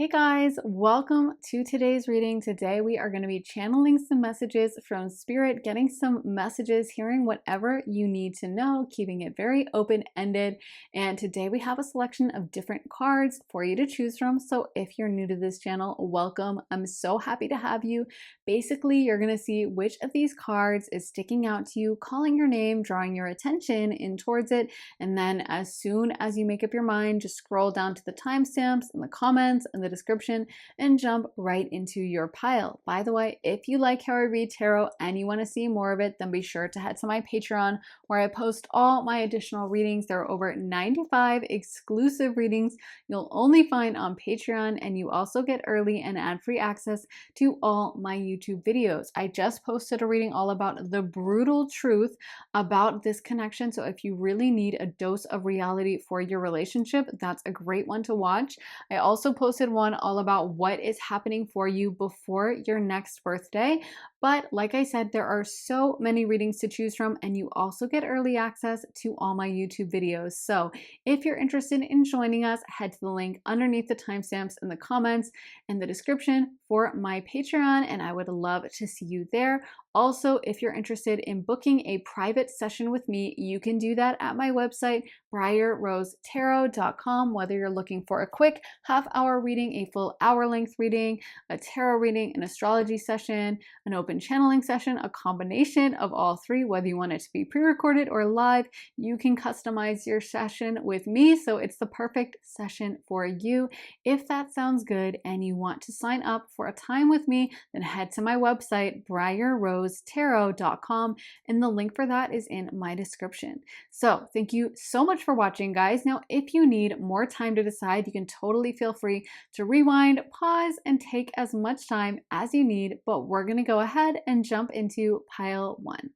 Hey guys, welcome to today's reading. Today we are going to be channeling some messages from Spirit, getting some messages, hearing whatever you need to know, keeping it very open-ended. And today we have a selection of different cards for you to choose from. So if you're new to this channel, welcome. I'm so happy to have you. Basically, you're going to see which of these cards is sticking out to you, calling your name, drawing your attention in towards it. And then as soon as you make up your mind, just scroll down to the timestamps in the comments and the description and jump right into your pile. By the way, if you like how I read tarot and you want to see more of it, then be sure to head to my Patreon where I post all my additional readings. There are over 95 exclusive readings you'll only find on Patreon, and you also get early and ad-free access to all my YouTube videos. I just posted a reading all about the brutal truth about this connection, so if you really need a dose of reality for your relationship, that's a great one to watch. I also posted one all about what is happening for you before your next birthday. But like I said, there are so many readings to choose from, and you also get early access to all my YouTube videos. So if you're interested in joining us, head to the link underneath the timestamps in the comments and the description for my Patreon, and I would love to see you there. Also, if you're interested in booking a private session with me, you can do that at my website, briarrosetarot.com. Whether you're looking for a quick half-hour reading, a full hour-length reading, a tarot reading, an astrology session, an open channeling session, a combination of all three, whether you want it to be pre-recorded or live, you can customize your session with me, so it's the perfect session for you. If that sounds good and you want to sign up for a time with me, then head to my website, briarrosetarot.com, and the link for that is in my description. So thank you so much for watching, guys. Now, if you need more time to decide, you can totally feel free to rewind, pause, and take as much time as you need, but we're going to go ahead and jump into pile one.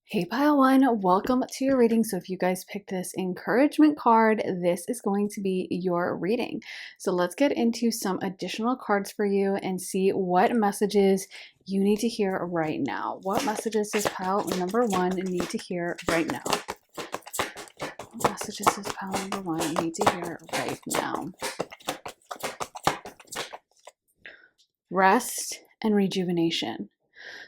Hey pile one, welcome to your reading. So if you guys picked this encouragement card, this is going to be your reading. So let's get into some additional cards for you and see what messages you need to hear right now. What messages does pile number one need to hear right now? What messages does pile number one need to hear right now? Rest and rejuvenation.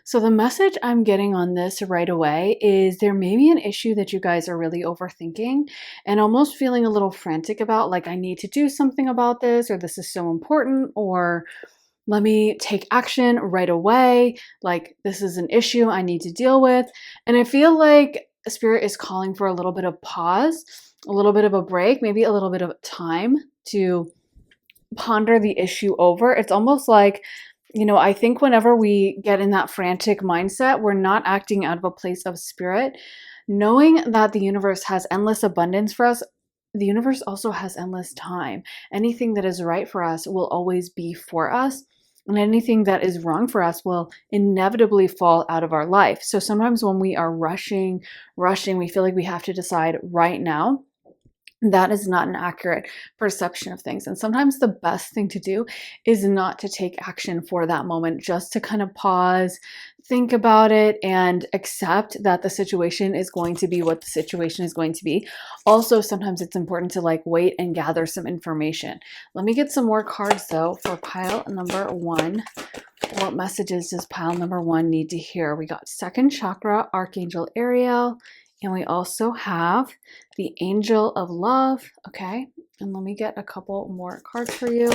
So the message I'm getting on this right away is there may be an issue that you guys are really overthinking and almost feeling a little frantic about, like, I need to do something about this, or this is so important, or let me take action right away. Like, this is an issue I need to deal with. And I feel like Spirit is calling for a little bit of pause, a little bit of a break, maybe a little bit of time to ponder the issue over. It's almost like, I think whenever we get in that frantic mindset, we're not acting out of a place of spirit. Knowing that the universe has endless abundance for us, the universe also has endless time. Anything that is right for us will always be for us, and anything that is wrong for us will inevitably fall out of our life. So sometimes when we are rushing, we feel like we have to decide right now. That is not an accurate perception of things. And sometimes the best thing to do is not to take action for that moment, just to kind of pause, think about it, and accept that the situation is going to be what the situation is going to be. Also, sometimes it's important to wait and gather some information. Let me get some more cards though for pile number one. What messages does pile number one need to hear? We got second chakra, Archangel Ariel, and we also have the Angel of Love. Okay, and let me get a couple more cards for you.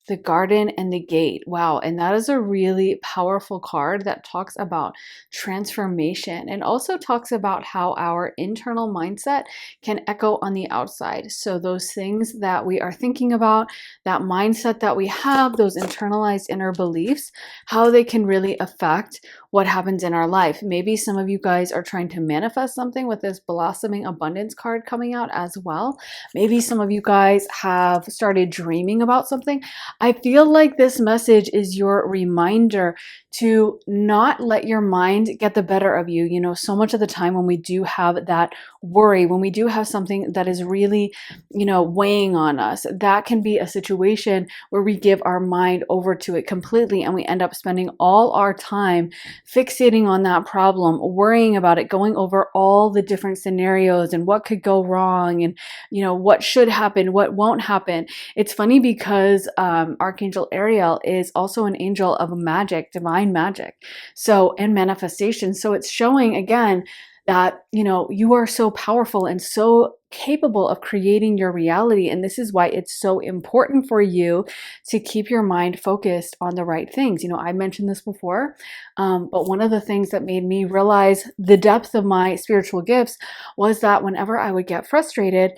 The Garden and the Gate. Wow, and that is a really powerful card that talks about transformation and also talks about how our internal mindset can echo on the outside. So those things that we are thinking about, that mindset that we have, those internalized inner beliefs, how they can really affect what happens in our life. Maybe some of you guys are trying to manifest something with this blossoming abundance card coming out as well. Maybe some of you guys have started dreaming about something. I feel like this message is your reminder to not let your mind get the better of you. You know, so much of the time when we do have that worry, when we do have something that is really, weighing on us, that can be a situation where we give our mind over to it completely and we end up spending all our time fixating on that problem, worrying about it, going over all the different scenarios and what could go wrong and, what should happen, what won't happen. It's funny because Archangel Ariel is also an angel of magic, divine magic. So, and manifestation. So it's showing again that, you are so powerful and so capable of creating your reality. And this is why it's so important for you to keep your mind focused on the right things. I mentioned this before, but one of the things that made me realize the depth of my spiritual gifts was that whenever I would get frustrated,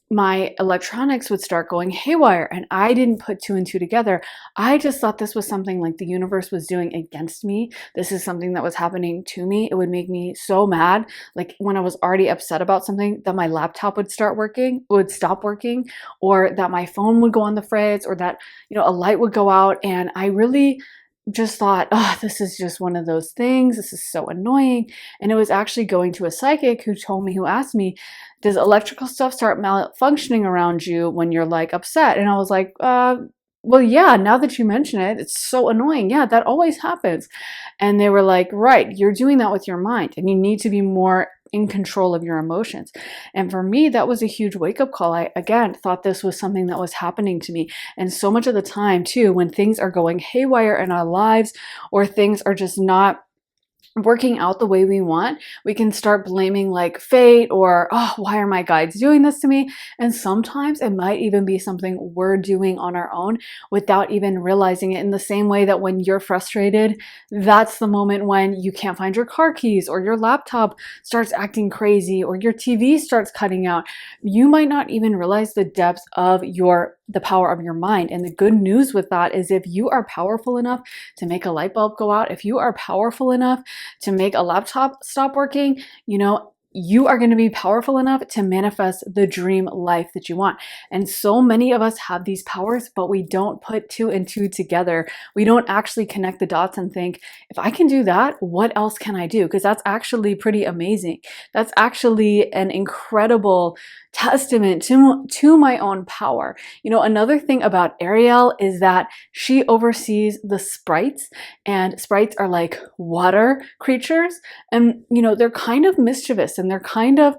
my electronics would start going haywire, and I didn't put two and two together. I just thought this was something like the universe was doing against me. This is something that was happening to me. It would make me so mad, like when I was already upset about something, that my laptop would stop working, or that my phone would go on the fritz, or that, a light would go out. And I really just thought, oh, this is just one of those things. This is so annoying. And it was actually going to a psychic who asked me, does electrical stuff start malfunctioning around you when you're like upset? And I was like, well, yeah, now that you mention it, it's so annoying. Yeah, that always happens. And they were like, right, you're doing that with your mind and you need to be more in control of your emotions. And for me, that was a huge wake-up call. I, again, thought this was something that was happening to me. And so much of the time, too, when things are going haywire in our lives or things are just not working out the way we want, we can start blaming like fate or, oh, why are my guides doing this to me? And sometimes it might even be something we're doing on our own without even realizing it. In the same way that when you're frustrated, that's the moment when you can't find your car keys, or your laptop starts acting crazy, or your TV starts cutting out. You might not even realize the depth of the power of your mind. And the good news with that is, if you are powerful enough to make a light bulb go out, if you are powerful enough to make a laptop stop working, you are going to be powerful enough to manifest the dream life that you want. And so many of us have these powers, but we don't put two and two together. We don't actually connect the dots and think, if I can do that, what else can I do? Because that's actually pretty amazing. That's actually an incredible testament to my own power. Another thing about Ariel is that she oversees the sprites, and sprites are like water creatures, and they're kind of mischievous, and they're kind of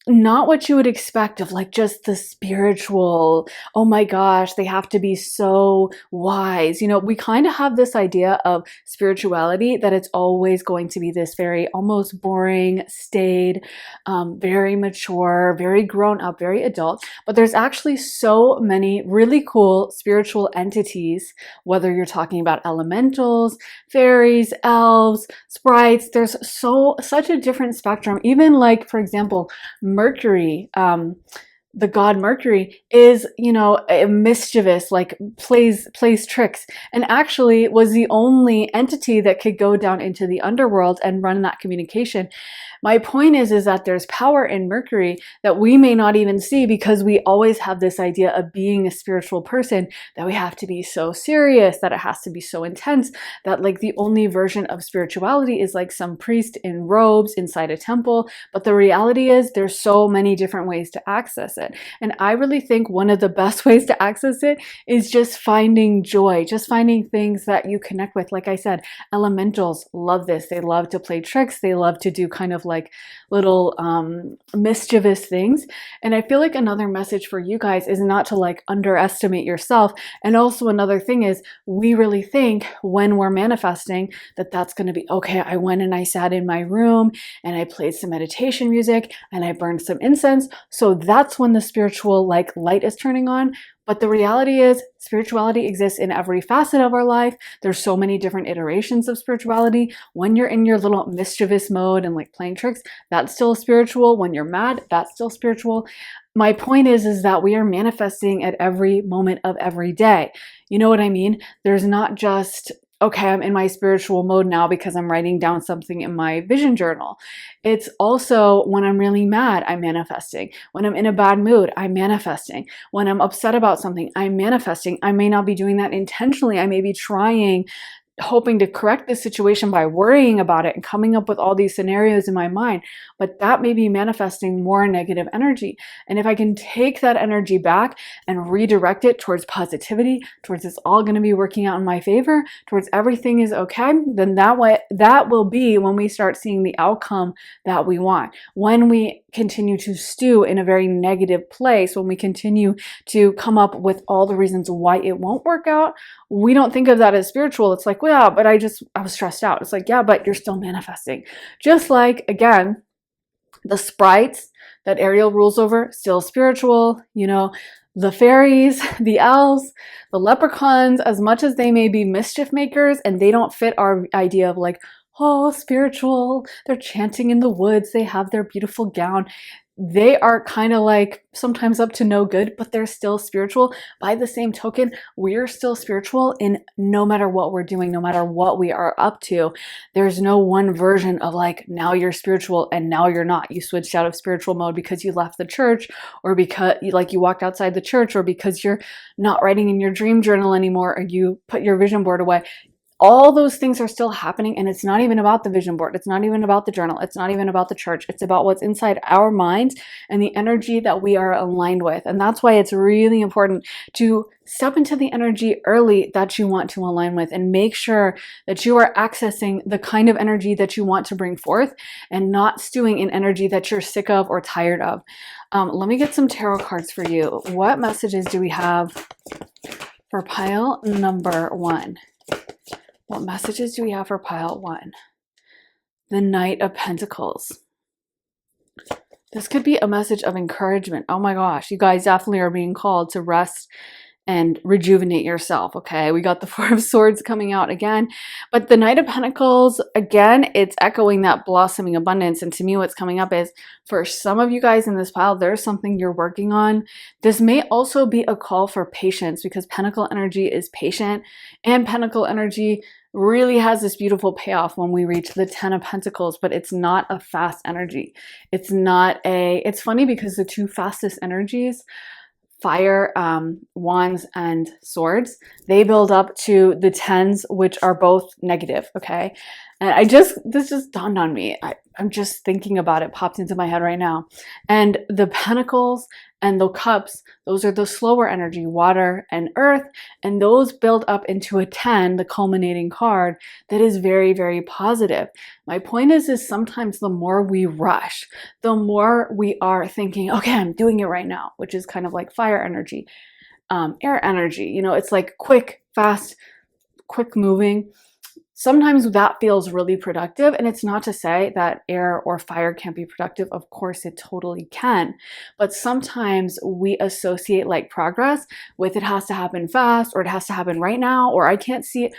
not what you would expect of like just the spiritual, oh my gosh, they have to be so wise. We kind of have this idea of spirituality that it's always going to be this very almost boring, staid, very mature, very grown up, very adult. But there's actually so many really cool spiritual entities, whether you're talking about elementals, fairies, elves, sprites. There's such a different spectrum. Even like, for example, Mercury, the god Mercury is, a mischievous, like plays tricks, and actually was the only entity that could go down into the underworld and run that communication. My point is that there's power in Mercury that we may not even see, because we always have this idea of being a spiritual person, that we have to be so serious, that it has to be so intense, that like the only version of spirituality is like some priest in robes inside a temple. But the reality is there's so many different ways to access it. And I really think one of the best ways to access it is just finding joy, just finding things that you connect with. Like I said, elementals love this. They love to play tricks. They love to do kind of like little mischievous things. And I feel like another message for you guys is not to like underestimate yourself. And also another thing is, we really think when we're manifesting that that's going to be okay. I went and I sat in my room and I played some meditation music and I burned some incense. So that's when the spiritual like light is turning on. But the reality is, spirituality exists in every facet of our life. There's so many different iterations of spirituality. When you're in your little mischievous mode and like playing tricks, that's still spiritual. When you're mad, that's still spiritual. My point is that we are manifesting at every moment of every day. You know what I mean? There's not just okay, I'm in my spiritual mode now because I'm writing down something in my vision journal. It's also when I'm really mad, I'm manifesting. When I'm in a bad mood, I'm manifesting. When I'm upset about something, I'm manifesting. I may not be doing that intentionally. I may be trying, hoping to correct the situation by worrying about it and coming up with all these scenarios in my mind, but that may be manifesting more negative energy. And if I can take that energy back and redirect it towards positivity, towards it's all going to be working out in my favor, towards everything is okay, then that will be when we start seeing the outcome that we want. When we continue to stew in a very negative place, when we continue to come up with all the reasons why it won't work out, we don't think of that as spiritual. It's like, well, yeah, but I was stressed out. It's like, yeah, but you're still manifesting. Just like, again, the sprites that Ariel rules over, still spiritual, the fairies, the elves, the leprechauns, as much as they may be mischief makers and they don't fit our idea of like, oh, spiritual, they're chanting in the woods, they have their beautiful gown. They are kind of like sometimes up to no good, but they're still spiritual. By the same token, we're still spiritual in no matter what we're doing, no matter what we are up to. There's no one version of like, now you're spiritual and now you're not. You switched out of spiritual mode because you left the church, or because you walked outside the church, or because you're not writing in your dream journal anymore, or you put your vision board away. All those things are still happening, and it's not even about the vision board. It's not even about the journal. It's not even about the church. It's about what's inside our minds and the energy that we are aligned with. And that's why it's really important to step into the energy early that you want to align with, and make sure that you are accessing the kind of energy that you want to bring forth and not stewing in energy that you're sick of or tired of. Let me get some tarot cards for you. What messages do we have for pile number 1? What messages do we have for pile 1? The Knight of Pentacles. This could be a message of encouragement. Oh my gosh, you guys definitely are being called to rest and rejuvenate yourself, okay? We got the Four of Swords coming out again. But the Knight of Pentacles, again, it's echoing that blossoming abundance. And to me, what's coming up is, for some of you guys in this pile, there's something you're working on. This may also be a call for patience, because Pentacle energy is patient, and Pentacle energy really has this beautiful payoff when we reach the 10 of Pentacles, but it's not a fast energy. It's funny because the two fastest energies, fire, wands, and swords, they build up to the 10s, which are both negative, okay? And this just dawned on me. I'm just thinking about it, popped into my head right now. And the Pentacles and the Cups, those are the slower energy, water and earth, and those build up into a 10, the culminating card, that is very, very positive. My point is sometimes the more we rush, the more we are thinking, okay, I'm doing it right now, which is kind of like fire energy, air energy. It's like quick, fast, quick moving. Sometimes that feels really productive, and it's not to say that air or fire can't be productive. Of course, it totally can. But sometimes we associate like progress with it has to happen fast, or it has to happen right now, or I can't see it,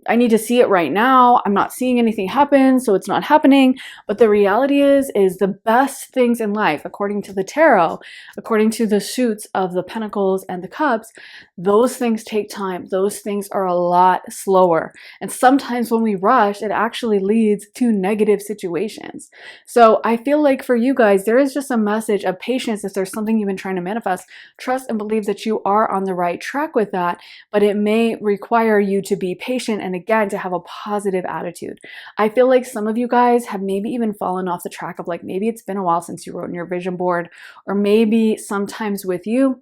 I need to see it right now. I'm not seeing anything happen, so it's not happening. But the reality is the best things in life, according to the tarot, according to the suits of the Pentacles and the Cups, those things take time. Those things are a lot slower. And sometimes when we rush, it actually leads to negative situations. So I feel like for you guys, there is just a message of patience. If there's something you've been trying to manifest, trust and believe that you are on the right track with that, but it may require you to be patient and, again, to have a positive attitude. I feel like some of you guys have maybe even fallen off the track of, like, maybe it's been a while since you wrote in your vision board, or maybe sometimes with you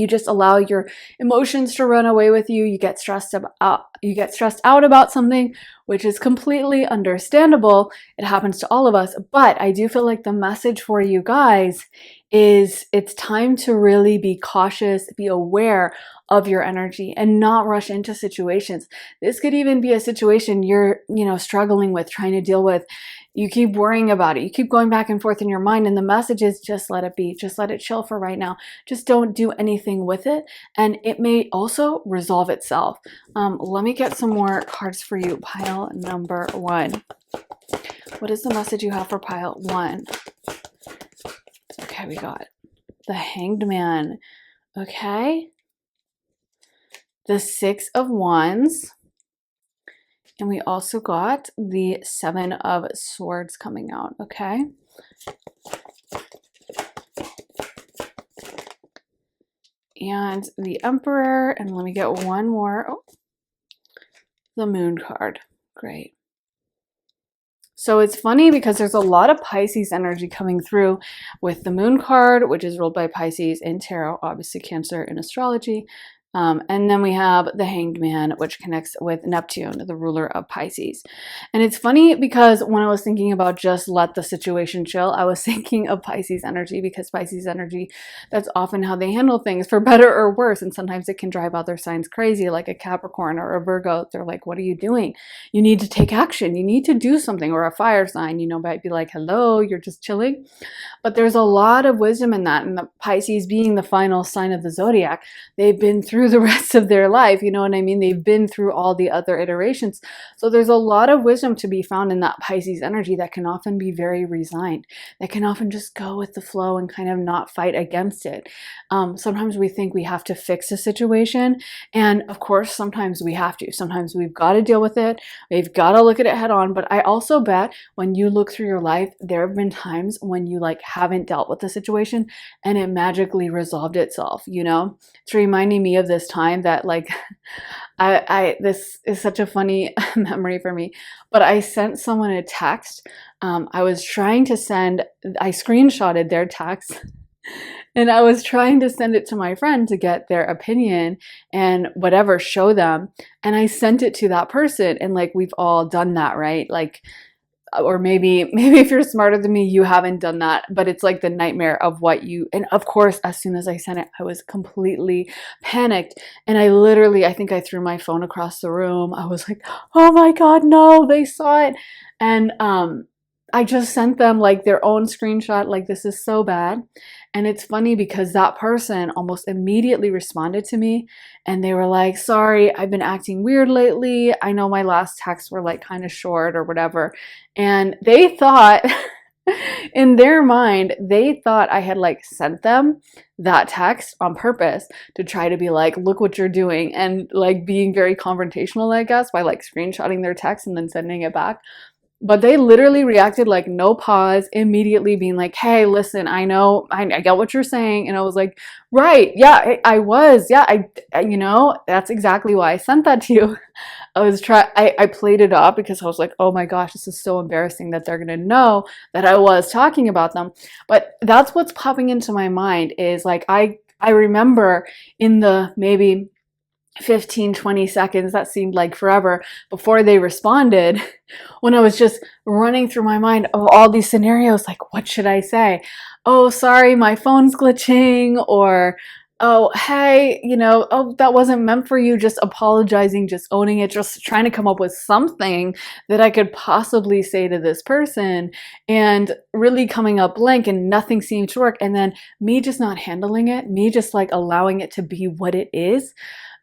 just allow your emotions to run away with you. You get stressed out about something, which is completely understandable. It happens to all of us. But I do feel like the message for you guys is it's time to really be cautious, be aware of your energy, and not rush into situations. This could even be a situation you're, struggling with, trying to deal with. You keep worrying about it. You keep going back and forth in your mind. And the message is just let it be. Just let it chill for right now. Just don't do anything with it. And it may also resolve itself. Let me get some more cards for you. Pile number 1. What is the message you have for pile 1? Okay, we got the Hanged Man. Okay. The Six of Wands. And we also got the Seven of Swords coming out, okay? And the Emperor, and let me get one more. Oh, the Moon card. Great. So it's funny because there's a lot of Pisces energy coming through with the Moon card, which is ruled by Pisces in tarot, obviously Cancer in astrology. And then we have the Hanged Man, which connects with Neptune, the ruler of Pisces. And it's funny because when I was thinking about just let the situation chill, I was thinking of Pisces energy, because Pisces energy, that's often how they handle things, for better or worse. And sometimes it can drive other signs crazy, like a Capricorn or a Virgo. They're like, what are you doing? You need to take action. You need to do something. Or a fire sign, you know, might be like, hello, you're just chilling. But there's a lot of wisdom in that. And the Pisces being the final sign of the zodiac, they've been through the rest of their life, you know what I mean? They've been through all the other iterations. So there's a lot of wisdom to be found in that Pisces energy that can often be very resigned, that can often just go with the flow and kind of not fight against it. Sometimes we think we have to fix a situation. And of course, sometimes we have to. Sometimes we've got to deal with it. We've got to look at it head on. But I also bet when you look through your life, there have been times when you like haven't dealt with the situation and it magically resolved itself, you know? It's reminding me of this time that like this is such a funny memory for me, but I sent someone a text. I was trying to send, I screenshotted their text and I was trying to send it to my friend to get their opinion and whatever, show them. And I sent it to that person, and like we've all done that, right? Like, or maybe if you're smarter than me, you haven't done that, but it's like the nightmare of what you, and of course, as soon as I sent it, I was completely panicked. And I think I threw my phone across the room. I was like, oh my God, no, they saw it. And I just sent them like their own screenshot, like, this is so bad. And it's funny because that person almost immediately responded to me and they were like, sorry, I've been acting weird lately. I know my last texts were like kind of short or whatever. And they thought, in their mind, they thought I had like sent them that text on purpose to try to be like, look what you're doing, and like being very confrontational, I guess, by like screenshotting their text and then sending it back. But they literally reacted like no pause, immediately being like, hey, listen, I know, I get what you're saying. And I was like, right, yeah, I was, yeah, you know, that's exactly why I sent that to you. I played it up because I was like, oh my gosh, this is so embarrassing that they're going to know that I was talking about them. But that's what's popping into my mind is like, I remember in the maybe 15, 20 seconds, that seemed like forever, before they responded, when I was just running through my mind of all these scenarios, like, what should I say? Oh, sorry, my phone's glitching, or, oh, hey, you know, oh, that wasn't meant for you, just apologizing, just owning it, just trying to come up with something that I could possibly say to this person, and really coming up blank and nothing seemed to work. And then me just not handling it, me just like allowing it to be what it is.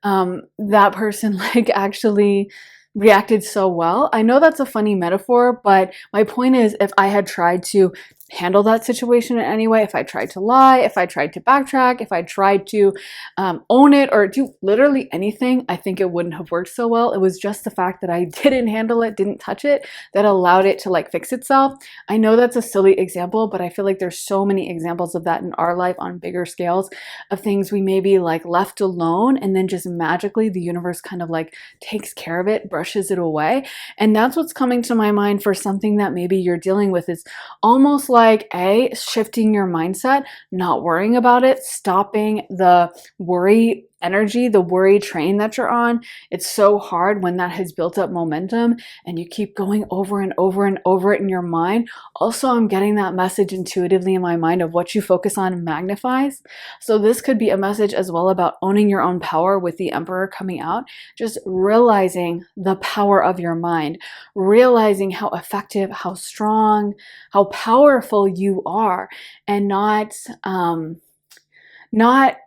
That person like actually reacted so well. I know that's a funny metaphor, but my point is, if I had tried to handle that situation in any way, if I tried to lie, if I tried to backtrack, if I tried to own it or do literally anything, I think it wouldn't have worked so well. It was just the fact that I didn't handle it, didn't touch it, that allowed it to like fix itself. I know that's a silly example, but I feel like there's so many examples of that in our life on bigger scales, of things we maybe like left alone and then just magically the universe kind of like takes care of it, brushes it away. And that's what's coming to my mind for something that maybe you're dealing with, is almost like shifting your mindset, not worrying about it, stopping the worry energy, the worry train that you're on. It's so hard when that has built up momentum and you keep going over and over and over it in your mind. Also, I'm getting that message intuitively in my mind of what you focus on magnifies. So this could be a message as well about owning your own power with the Emperor coming out, just realizing the power of your mind, realizing how effective, how strong, how powerful you are, and not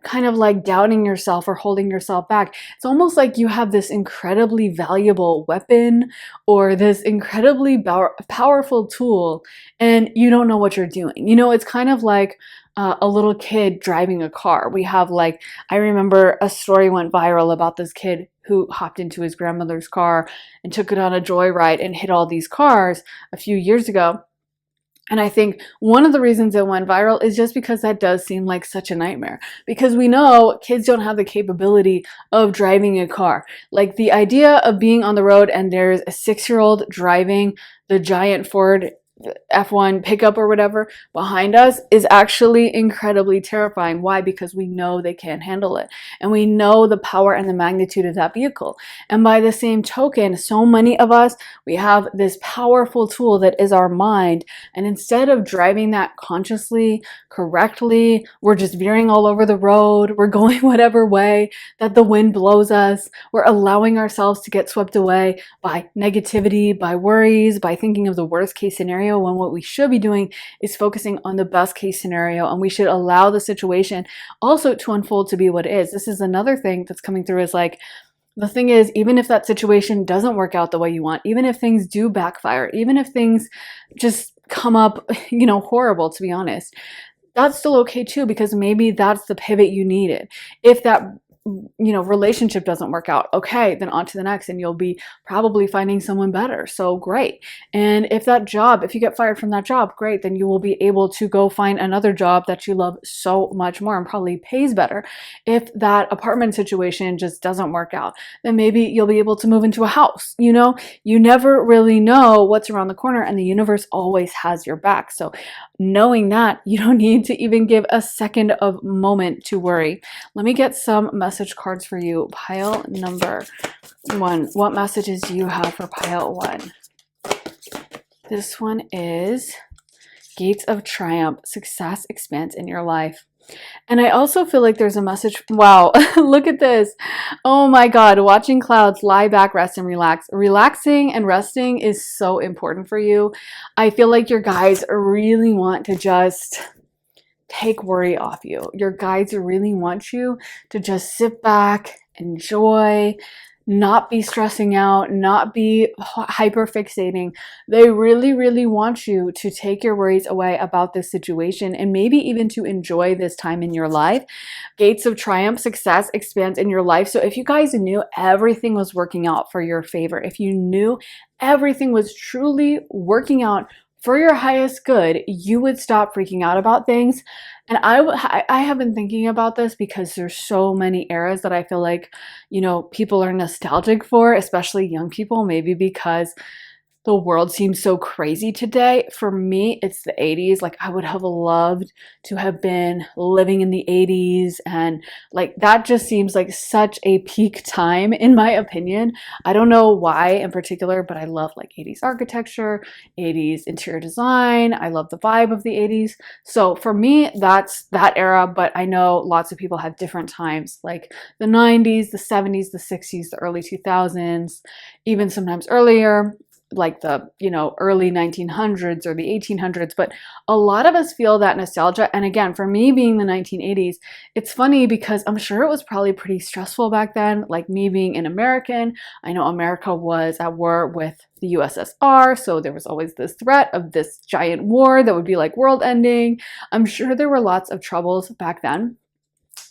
kind of like doubting yourself or holding yourself back. It's almost like you have this incredibly valuable weapon or this incredibly powerful tool and you don't know what you're doing. You know, it's kind of like a little kid driving a car. We have like, I remember a story went viral about this kid who hopped into his grandmother's car and took it on a joyride and hit all these cars a few years ago. And I think one of the reasons it went viral is just because that does seem like such a nightmare. Because we know kids don't have the capability of driving a car. Like the idea of being on the road and there's a 6-year-old driving the giant Ford F1 pickup or whatever behind us is actually incredibly terrifying. Why? Because we know they can't handle it. And we know the power and the magnitude of that vehicle. And by the same token, so many of us, we have this powerful tool that is our mind. And instead of driving that consciously, correctly, we're just veering all over the road. We're going whatever way that the wind blows us. We're allowing ourselves to get swept away by negativity, by worries, by thinking of the worst case scenario, when what we should be doing is focusing on the best case scenario, and we should allow the situation also to unfold to be what it is. This is another thing that's coming through, is like, the thing is, even if that situation doesn't work out the way you want, even if things do backfire, even if things just come up, horrible, to be honest, that's still okay too, because maybe that's the pivot you needed. If that relationship doesn't work out, okay, then on to the next, and you'll be probably finding someone better. So great. And if you get fired from that job, great, then you will be able to go find another job that you love so much more and probably pays better. If that apartment situation just doesn't work out, then maybe you'll be able to move into a house. You never really know what's around the corner, and the universe always has your back. So knowing that, you don't need to even give a second of moment to worry. Let me get some message cards for you. Pile number 1. What messages do you have for pile 1? This one is Gates of Triumph. Success expands in your life. And I also feel like there's a message. Wow, look at this. Oh my God, watching clouds, lie back, rest, and relax. Relaxing and resting is so important for you. I feel like your guides really want to just take worry off you. Your guides really want you to just sit back, enjoy, not be stressing out, not be hyper fixating. They really, really want you to take your worries away about this situation, and maybe even to enjoy this time in your life. Gates of Triumph, success expands in your life. So if you guys knew everything was working out for your favor, if you knew everything was truly working out for your highest good, you would stop freaking out about things. And I have been thinking about this because there's so many eras that I feel like, people are nostalgic for, especially young people, maybe because the world seems so crazy today. For me, it's the 80s. Like, I would have loved to have been living in the 80s, and like that just seems like such a peak time in my opinion. I don't know why in particular, but I love like 80s architecture, 80s interior design. I love the vibe of the 80s. So for me, that's that era, but I know lots of people have different times, like the 90s, the 70s, the 60s, the early 2000s, even sometimes earlier, like the early 1900s or the 1800s. But a lot of us feel that nostalgia. And again, for me, being the 1980s, it's funny because I'm sure it was probably pretty stressful back then. Like, me being an American, I know America was at war with the USSR, so there was always this threat of this giant war that would be like world ending. I'm sure there were lots of troubles back then,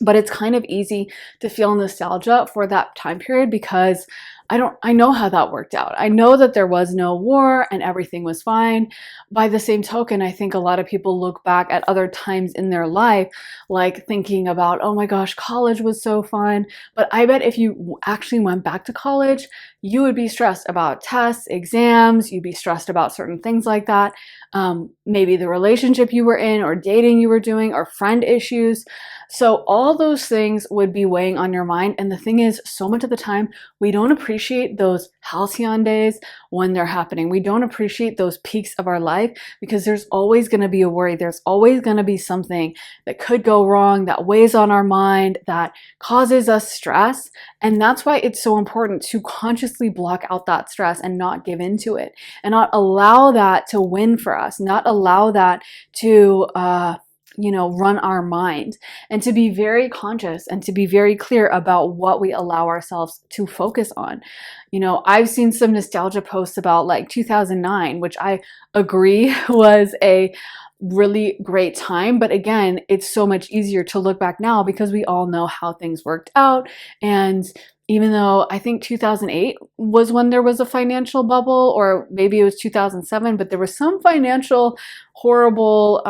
but it's kind of easy to feel nostalgia for that time period because I know how that worked out. I know that there was no war and everything was fine. By the same token, I think a lot of people look back at other times in their life, like thinking about, oh my gosh, college was so fun. But I bet if you actually went back to college, you would be stressed about tests, exams, you'd be stressed about certain things like that. Maybe the relationship you were in or dating you were doing or friend issues. So all those things would be weighing on your mind. And the thing is, so much of the time, we don't appreciate those halcyon days when they're happening. We don't appreciate those peaks of our life because there's always going to be a worry. There's always going to be something that could go wrong, that weighs on our mind, that causes us stress. And that's why it's so important to consciously block out that stress and not give into it, and not allow that to win for us, not allow that to run our mind, and to be very conscious and to be very clear about what we allow ourselves to focus on. I've seen some nostalgia posts about like 2009, which I agree was a really great time. But again, it's so much easier to look back now because we all know how things worked out. And even though I think 2008 was when there was a financial bubble, or maybe it was 2007, but there was some financial horrible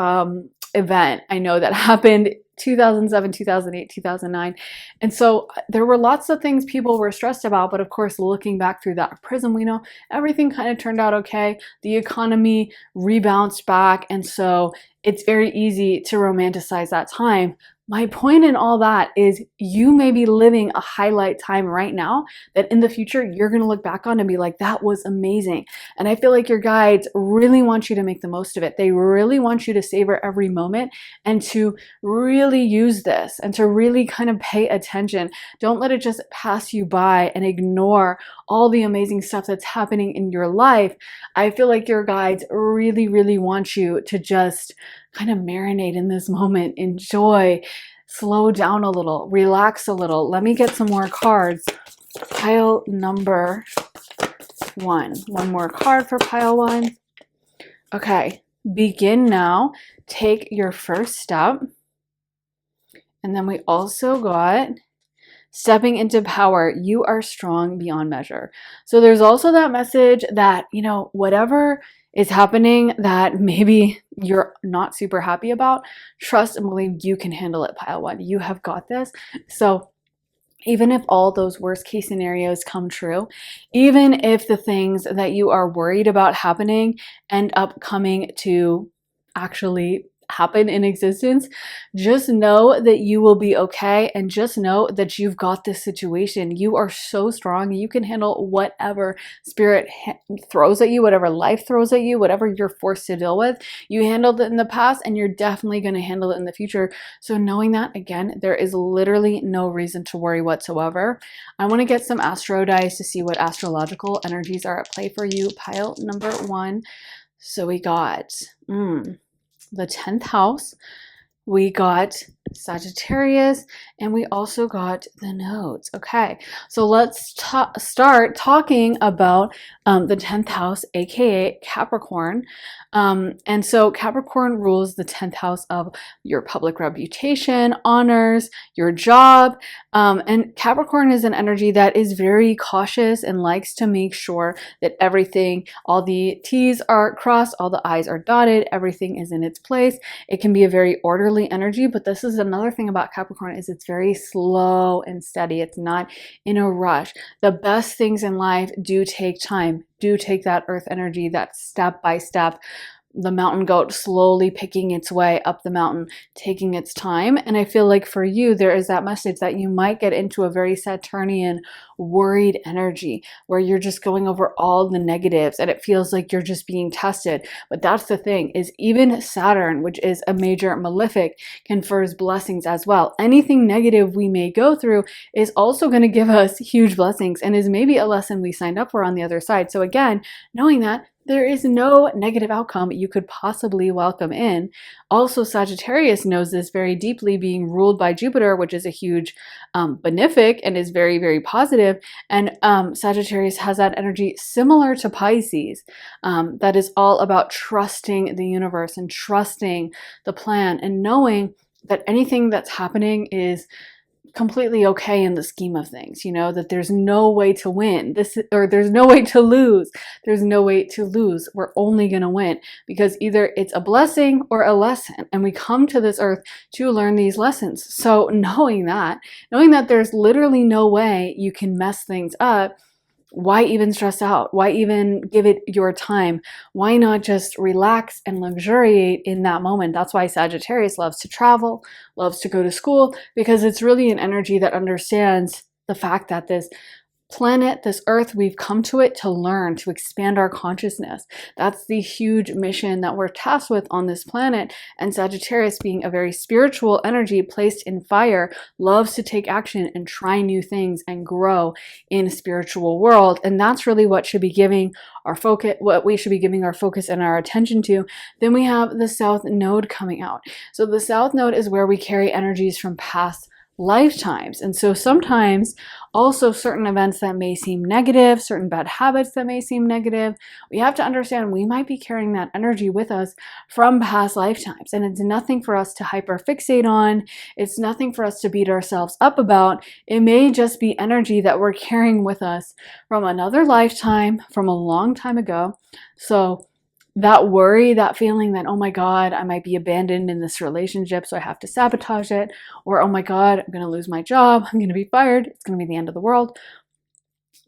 event I know that happened 2007, 2008, 2009. And so there were lots of things people were stressed about. But of course, looking back through that prism, we know everything kind of turned out okay. The economy rebounced back. And so it's very easy to romanticize that time. My point in all that is you may be living a highlight time right now that in the future you're going to look back on and be like, that was amazing. And I feel like your guides really want you to make the most of it. They really want you to savor every moment and to really use this and to really kind of pay attention. Don't let it just pass you by and ignore all the amazing stuff that's happening in your life. I feel like your guides really, really want you to just kind of marinate in this moment, enjoy, slow down a little, relax a little. Let me get some more cards. Pile number 1. One more card for pile 1. Okay, begin now. Take your first step. And then we also got stepping into power. You are strong beyond measure. So there's also that message that, whatever is happening that maybe you're not super happy about, trust and believe you can handle it, pile 1. You have got this. So even if all those worst case scenarios come true, even if the things that you are worried about happening end up coming to actually happen in existence, just know that you will be okay, and just know that you've got this situation. You are so strong. You can handle whatever spirit throws at you, whatever life throws at you, whatever you're forced to deal with. You handled it in the past and you're definitely going to handle it in the future. So knowing that, again, there is literally no reason to worry whatsoever. I want to get some astro dice to see what astrological energies are at play for you. Pile number 1. So we got the 10th house, we got Sagittarius, and we also got the nodes. Okay, so let's start talking about the 10th house, aka Capricorn. And so Capricorn rules the 10th house of your public reputation, honors, your job. And Capricorn is an energy that is very cautious and likes to make sure that everything, all the T's are crossed, all the I's are dotted, everything is in its place. It can be a very orderly energy, but this is another thing about Capricorn is it's very slow and steady. It's not in a rush. The best things in life do take time, do take that earth energy, that step by step, the mountain goat slowly picking its way up the mountain, taking its time. And I feel like for you, there is that message that you might get into a very Saturnian, worried energy where you're just going over all the negatives and it feels like you're just being tested. But that's the thing, is even Saturn, which is a major malefic, confers blessings as well. Anything negative we may go through is also going to give us huge blessings and is maybe a lesson we signed up for on the other side. So again, knowing that there is no negative outcome you could possibly welcome in. Also, Sagittarius knows this very deeply, being ruled by Jupiter, which is a huge benefic and is very, very positive. And Sagittarius has that energy similar to Pisces, that is all about trusting the universe and trusting the plan and knowing that anything that's happening is completely okay in the scheme of things, that there's no way to win there's no way to lose. There's no way to lose. We're only going to win, because either it's a blessing or a lesson, and we come to this earth to learn these lessons. So knowing that there's literally no way you can mess things up, why even stress out? Why even give it your time? Why not just relax and luxuriate in that moment? That's why Sagittarius loves to travel, loves to go to school, because it's really an energy that understands the fact that this planet, this earth, we've come to it to learn, to expand our consciousness. That's the huge mission that we're tasked with on this planet. And Sagittarius, being a very spiritual energy placed in fire, loves to take action and try new things and grow in a spiritual world. And that's really what should be giving our focus, what we should be giving our focus and our attention to. Then we have the South Node coming out. So the South Node is where we carry energies from past lifetimes. And so sometimes also certain events that may seem negative, certain bad habits that may seem negative, we have to understand we might be carrying that energy with us from past lifetimes. And it's nothing for us to hyperfixate on. It's nothing for us to beat ourselves up about. It may just be energy that we're carrying with us from another lifetime, from a long time ago. So that worry, that feeling that, oh my God, I might be abandoned in this relationship, so I have to sabotage it. Or, oh my God, I'm going to lose my job. I'm going to be fired. It's going to be the end of the world.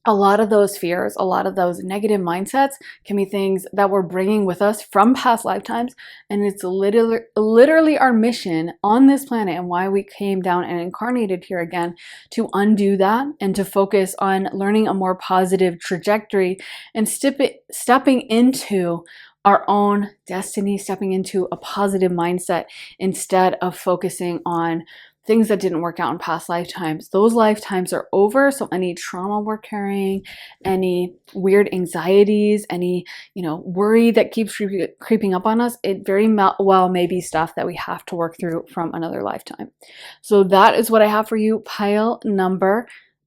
A lot of those fears, a lot of those negative mindsets can be things that we're bringing with us from past lifetimes. And it's literally our mission on this planet and why we came down and incarnated here again to undo that and to focus on learning a more positive trajectory and stepping into our own destiny, stepping into a positive mindset instead of focusing on things that didn't work out in past lifetimes. Those lifetimes are over. So any trauma we're carrying, any weird anxieties, any, worry that keeps creeping up on us, it very well may be stuff that we have to work through from another lifetime. So that is what I have for you, pile number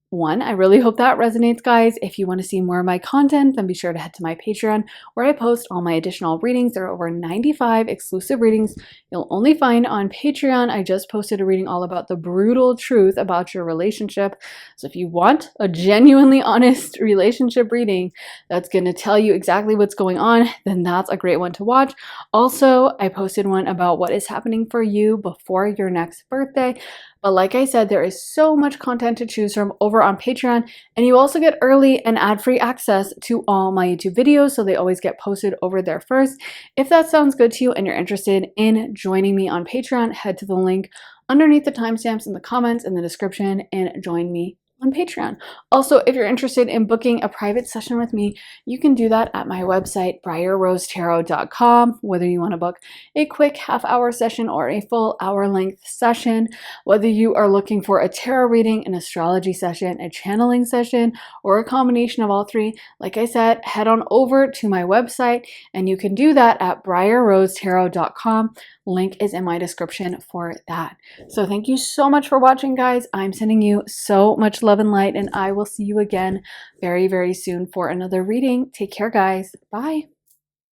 1. I really hope that resonates, guys. If you want to see more of my content, then be sure to head to my Patreon where I post all my additional readings. There are over 95 exclusive readings you'll only find on Patreon. I just posted a reading all about the brutal truth about your relationship. So if you want a genuinely honest relationship reading that's going to tell you exactly what's going on, then that's a great one to watch. Also, I posted one about what is happening for you before your next birthday. But like I said, there is so much content to choose from over on Patreon, and you also get early and ad-free access to all my YouTube videos, so they always get posted over there first. If that sounds good to you and you're interested in joining me on Patreon, head to the link underneath the timestamps in the comments in the description and join me on Patreon. Also, if you're interested in booking a private session with me, you can do that at my website, briarrosetarot.com. Whether you want to book a quick half-hour session or a full hour-length session, whether you are looking for a tarot reading, an astrology session, a channeling session, or a combination of all three, like I said, head on over to my website and you can do that at briarrosetarot.com. Link is in my description for that. So thank you so much for watching, guys. I'm sending you so much love and light, and I will see you again very, very soon for another reading. Take care, guys. Bye.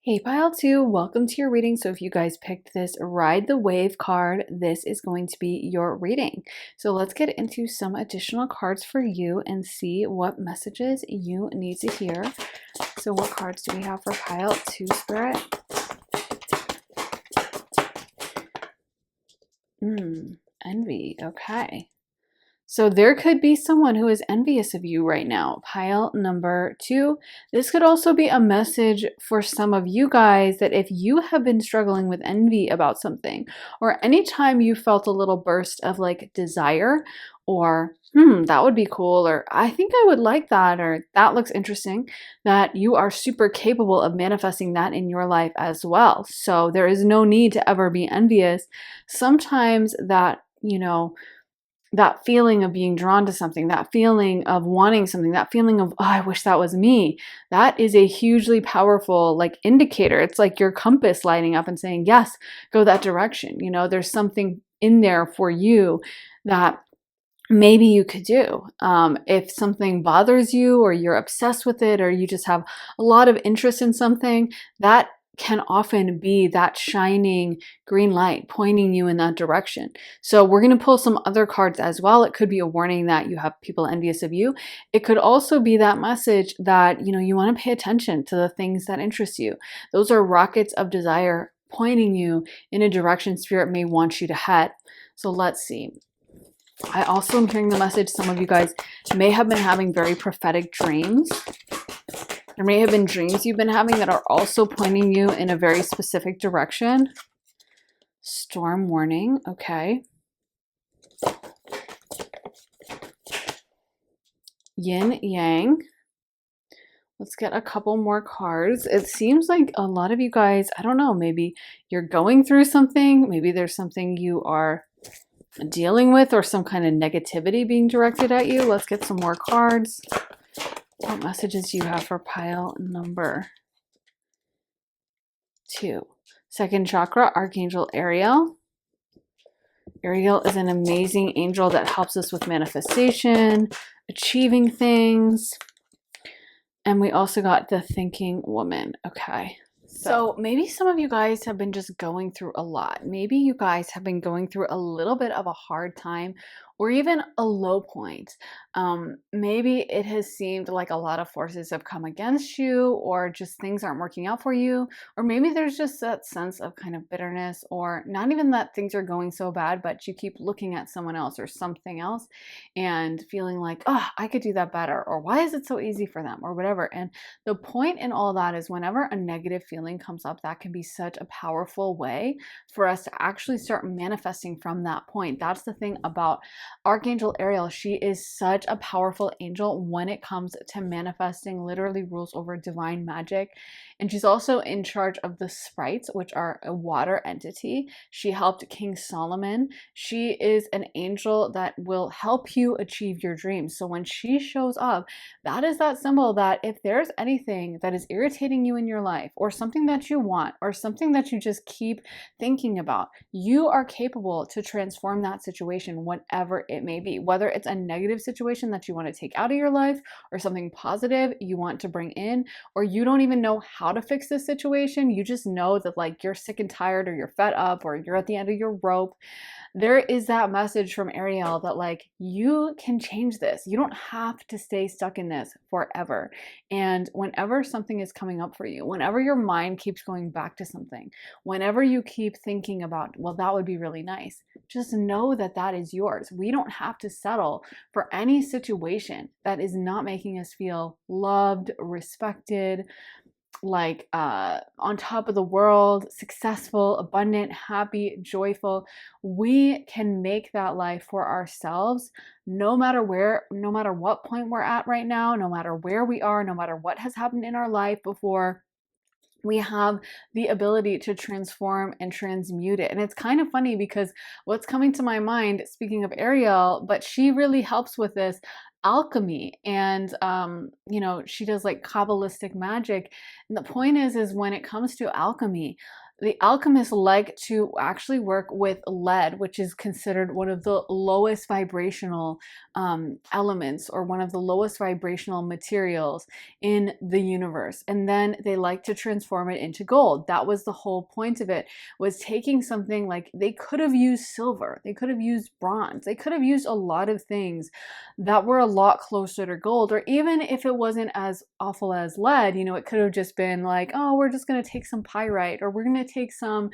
Hey, pile 2, welcome to your reading. So if you guys picked this Ride the Wave card, this is going to be your reading. So let's get into some additional cards for you and see what messages you need to hear. So what cards do we have for pile 2, Spirit? Envy. Okay. So there could be someone who is envious of you right now. Pile number 2. This could also be a message for some of you guys that if you have been struggling with envy about something, or anytime you felt a little burst of like desire, or that would be cool, or I think I would like that, or that looks interesting, that you are super capable of manifesting that in your life as well. So there is no need to ever be envious. Sometimes that, that feeling of being drawn to something, that feeling of wanting something, that feeling of, oh, I wish that was me, that is a hugely powerful indicator. It's like your compass lighting up and saying, yes, go that direction. There's something in there for you that maybe you could do. If something bothers you, or you're obsessed with it, or you just have a lot of interest in something, that can often be that shining green light pointing you in that direction. So we're going to pull some other cards as well. It could be a warning that you have people envious of you. It could also be that message that, you want to pay attention to the things that interest you. Those are rockets of desire pointing you in a direction Spirit may want you to head. So let's see. I also am hearing the message some of you guys may have been having very prophetic dreams. There may have been dreams you've been having that are also pointing you in a very specific direction. Storm warning, okay. Yin yang. Let's get a couple more cards. It seems like a lot of you guys, I don't know, maybe you're going through something. Maybe there's something you are dealing with, or some kind of negativity being directed at you. Let's get some more cards. What messages do you have for pile number 2? Second chakra, Archangel Ariel. Ariel is an amazing angel that helps us with manifestation, achieving things. And we also got the thinking woman. Okay. So maybe some of you guys have been just going through a lot. Maybe you guys have been going through a little bit of a hard time or even a low point. Maybe it has seemed like a lot of forces have come against you, or just things aren't working out for you. Or maybe there's just that sense of kind of bitterness, or not even that things are going so bad, but you keep looking at someone else or something else and feeling like, oh, I could do that better, or why is it so easy for them, or whatever. And the point in all that is whenever a negative feeling comes up, that can be such a powerful way for us to actually start manifesting from that point. That's the thing about Archangel Ariel. She is such a powerful angel when it comes to manifesting, literally rules over divine magic. And she's also in charge of the sprites, which are a water entity. She helped King Solomon. She is an angel that will help you achieve your dreams. So when she shows up, that is that symbol that if there's anything that is irritating you in your life, or something that you want, or something that you just keep thinking about, you are capable to transform that situation, whatever it may be. Whether it's a negative situation that you want to take out of your life, or something positive you want to bring in, or you don't even know how to fix this situation, you just know that like you're sick and tired, or you're fed up, or you're at the end of your rope. There is that message from Ariel that like you can change this. You don't have to stay stuck in this forever. And whenever something is coming up for you, whenever your mind keeps going back to something, whenever you keep thinking about, well, that would be really nice, just know that that is yours. We don't have to settle for any situation that is not making us feel loved, respected, like on top of the world, successful, abundant, happy, joyful. We can make that life for ourselves, no matter where, no matter what point we're at right now, no matter where we are, no matter what has happened in our life before. We have the ability to transform and transmute it. And it's kind of funny because what's coming to my mind, speaking of Ariel, but she really helps with this alchemy. And she does like Kabbalistic magic. And the point is when it comes to alchemy, the alchemists like to actually work with lead, which is considered one of the lowest vibrational elements, or one of the lowest vibrational materials in the universe. And then they like to transform it into gold. That was the whole point of it, was taking something like, they could have used silver, they could have used bronze, they could have used a lot of things that were a lot closer to gold. Or even if it wasn't as awful as lead, it could have just been like, oh, we're just going to take some pyrite, or we're going to take some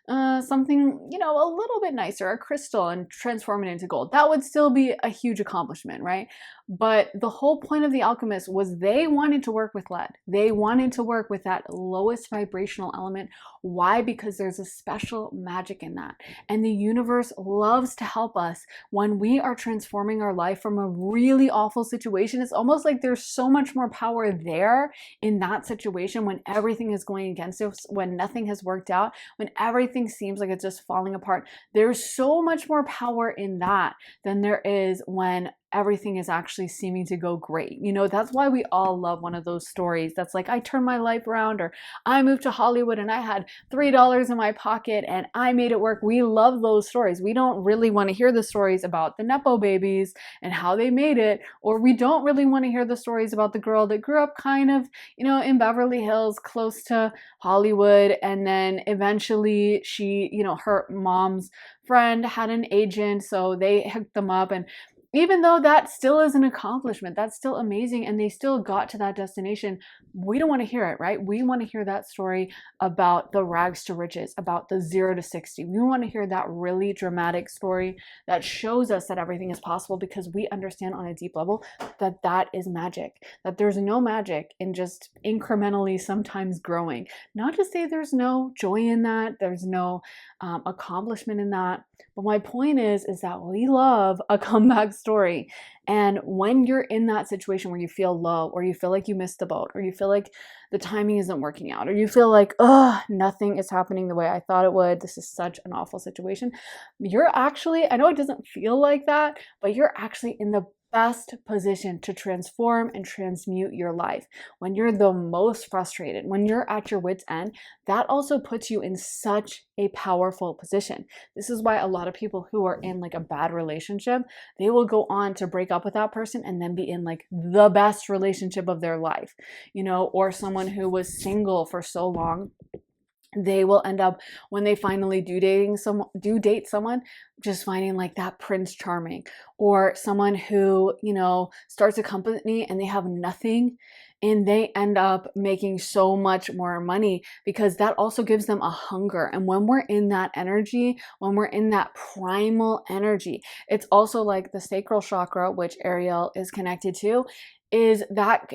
something, a little bit nicer, a crystal, and transform it into gold. That would still be a huge accomplishment, right? But the whole point of the alchemists was they wanted to work with lead. They wanted to work with that lowest vibrational element. Why? Because there's a special magic in that. And the universe loves to help us when we are transforming our life from a really awful situation. It's almost like there's so much more power there in that situation, when everything is going against us, when nothing has worked out, when everything seems like it's just falling apart. There's so much more power in that than there is when everything is actually seeming to go great. That's why we all love one of those stories that's like, I turned my life around, or I moved to Hollywood and I had $3 in my pocket and I made it work. We love those stories. We don't really want to hear the stories about the Nepo babies and how they made it, or we don't really want to hear the stories about the girl that grew up kind of, in Beverly Hills, close to Hollywood, and then eventually she, her mom's friend had an agent, so they hooked them up. And even though that still is an accomplishment, that's still amazing, and they still got to that destination, we don't want to hear it, right? We want to hear that story about the rags to riches, about the 0 to 60. We want to hear that really dramatic story that shows us that everything is possible, because we understand on a deep level that that is magic, that there's no magic in just incrementally sometimes growing. Not to say there's no joy in that, there's no accomplishment in that. But my point is that we love a comeback story. And when you're in that situation where you feel low, or you feel like you missed the boat, or you feel like the timing isn't working out, or you feel like, oh, nothing is happening the way I thought it would, this is such an awful situation, you're actually, I know it doesn't feel like that, but you're actually in the best position to transform and transmute your life. When you're the most frustrated, when you're at your wit's end, that also puts you in such a powerful position. This is why a lot of people who are in like a bad relationship, they will go on to break up with that person and then be in like the best relationship of their life, or someone who was single for so long, they will end up, when they finally do date someone, just finding like that prince charming, or someone who starts a company and they have nothing and they end up making so much more money, because that also gives them a hunger. And when we're in that energy, when we're in that primal energy, it's also like the sacral chakra, which Ariel is connected to, is that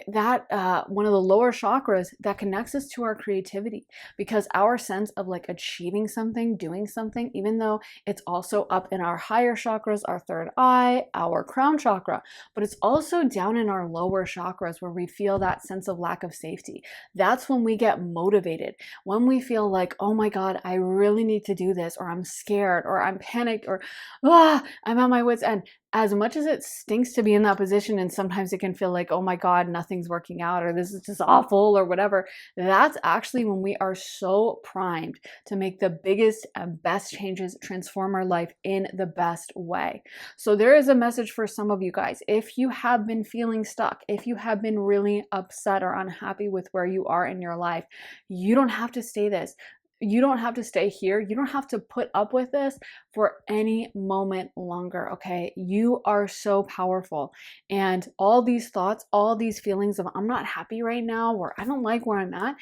one of the lower chakras that connects us to our creativity, because our sense of like achieving something, doing something, even though it's also up in our higher chakras, our third eye, our crown chakra, but it's also down in our lower chakras where we feel that sense of lack of safety. That's when we get motivated, when we feel like, oh my God, I really need to do this, or I'm scared, or I'm panicked, or I'm at my wit's end. As much as it stinks to be in that position, and sometimes it can feel like, oh my God, nothing's working out, or this is just awful, or whatever, that's actually when we are so primed to make the biggest and best changes, transform our life in the best way. So there is a message for some of you guys. If you have been feeling stuck, if you have been really upset or unhappy with where you are in your life, you don't have to stay this. You don't have to stay here. You don't have to put up with this for any moment longer, okay? You are so powerful. And all these thoughts, all these feelings of I'm not happy right now, or I don't like where I'm at,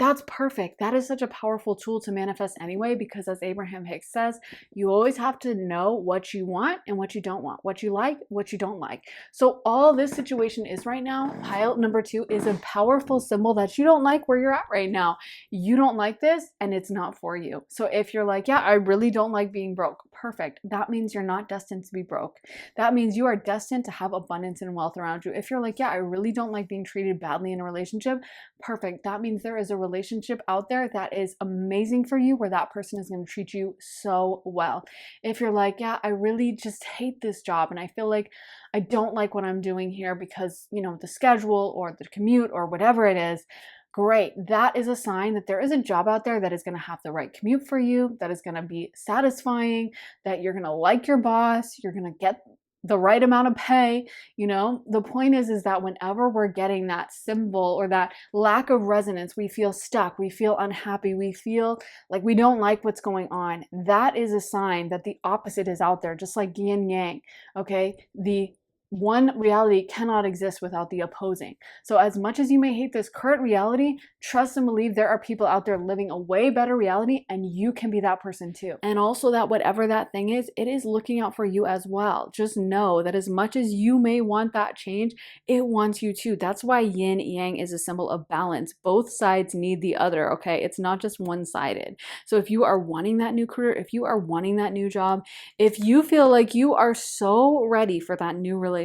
that's perfect. That is such a powerful tool to manifest anyway, because as Abraham Hicks says, you always have to know what you want and what you don't want, what you like, what you don't like. So all this situation is right now, pile number 2 is a powerful symbol that you don't like where you're at right now. You don't like this and it's not for you. So if you're like, yeah, I really don't like being broke, perfect. That means you're not destined to be broke. That means you are destined to have abundance and wealth around you. If you're like, yeah, I really don't like being treated badly in a relationship, perfect. That means there is a relationship out there that is amazing for you, where that person is going to treat you so well. If you're like, yeah, I really just hate this job and I feel like I don't like what I'm doing here because, the schedule or the commute or whatever it is, great. That is a sign that there is a job out there that is going to have the right commute for you, that is going to be satisfying, that you're going to like your boss, you're going to get the right amount of pay. The point is that whenever we're getting that symbol or that lack of resonance, we feel stuck, we feel unhappy, we feel like we don't like what's going on. That is a sign that the opposite is out there, just like yin yang. Okay, the one reality cannot exist without the opposing. So as much as you may hate this current reality, trust and believe there are people out there living a way better reality, and you can be that person too. And also that whatever that thing is, it is looking out for you as well. Just know that as much as you may want that change, it wants you too. That's why yin yang is a symbol of balance. Both sides need the other, okay? It's not just one-sided. So if you are wanting that new career, if you are wanting that new job, if you feel like you are so ready for that new relationship,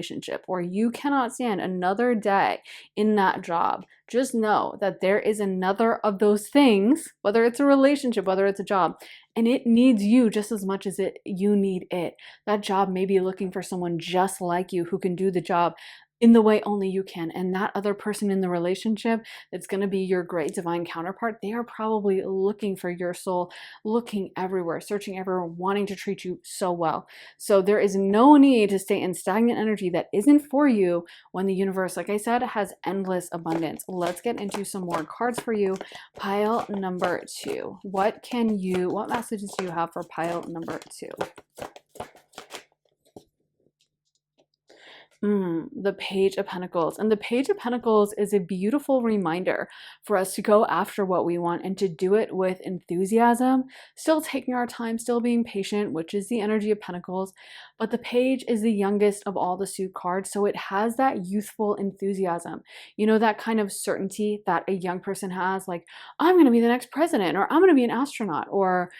or you cannot stand another day in that job, just know that there is another of those things, whether it's a relationship, whether it's a job, and it needs you just as much as you need it. That job may be looking for someone just like you who can do the job in the way only you can. And that other person in the relationship that's going to be your great divine counterpart, they are probably looking for your soul, looking everywhere, searching everywhere, wanting to treat you so well. So there is no need to stay in stagnant energy that isn't for you when the universe, like I said, has endless abundance. Let's get into some more cards for you. Pile number 2. What messages do you have for pile number 2? The Page of Pentacles. And the Page of Pentacles is a beautiful reminder for us to go after what we want and to do it with enthusiasm, still taking our time, still being patient, which is the energy of Pentacles. But the Page is the youngest of all the suit cards, so it has that youthful enthusiasm. That kind of certainty that a young person has, like, I'm going to be the next president, or I'm going to be an astronaut, or,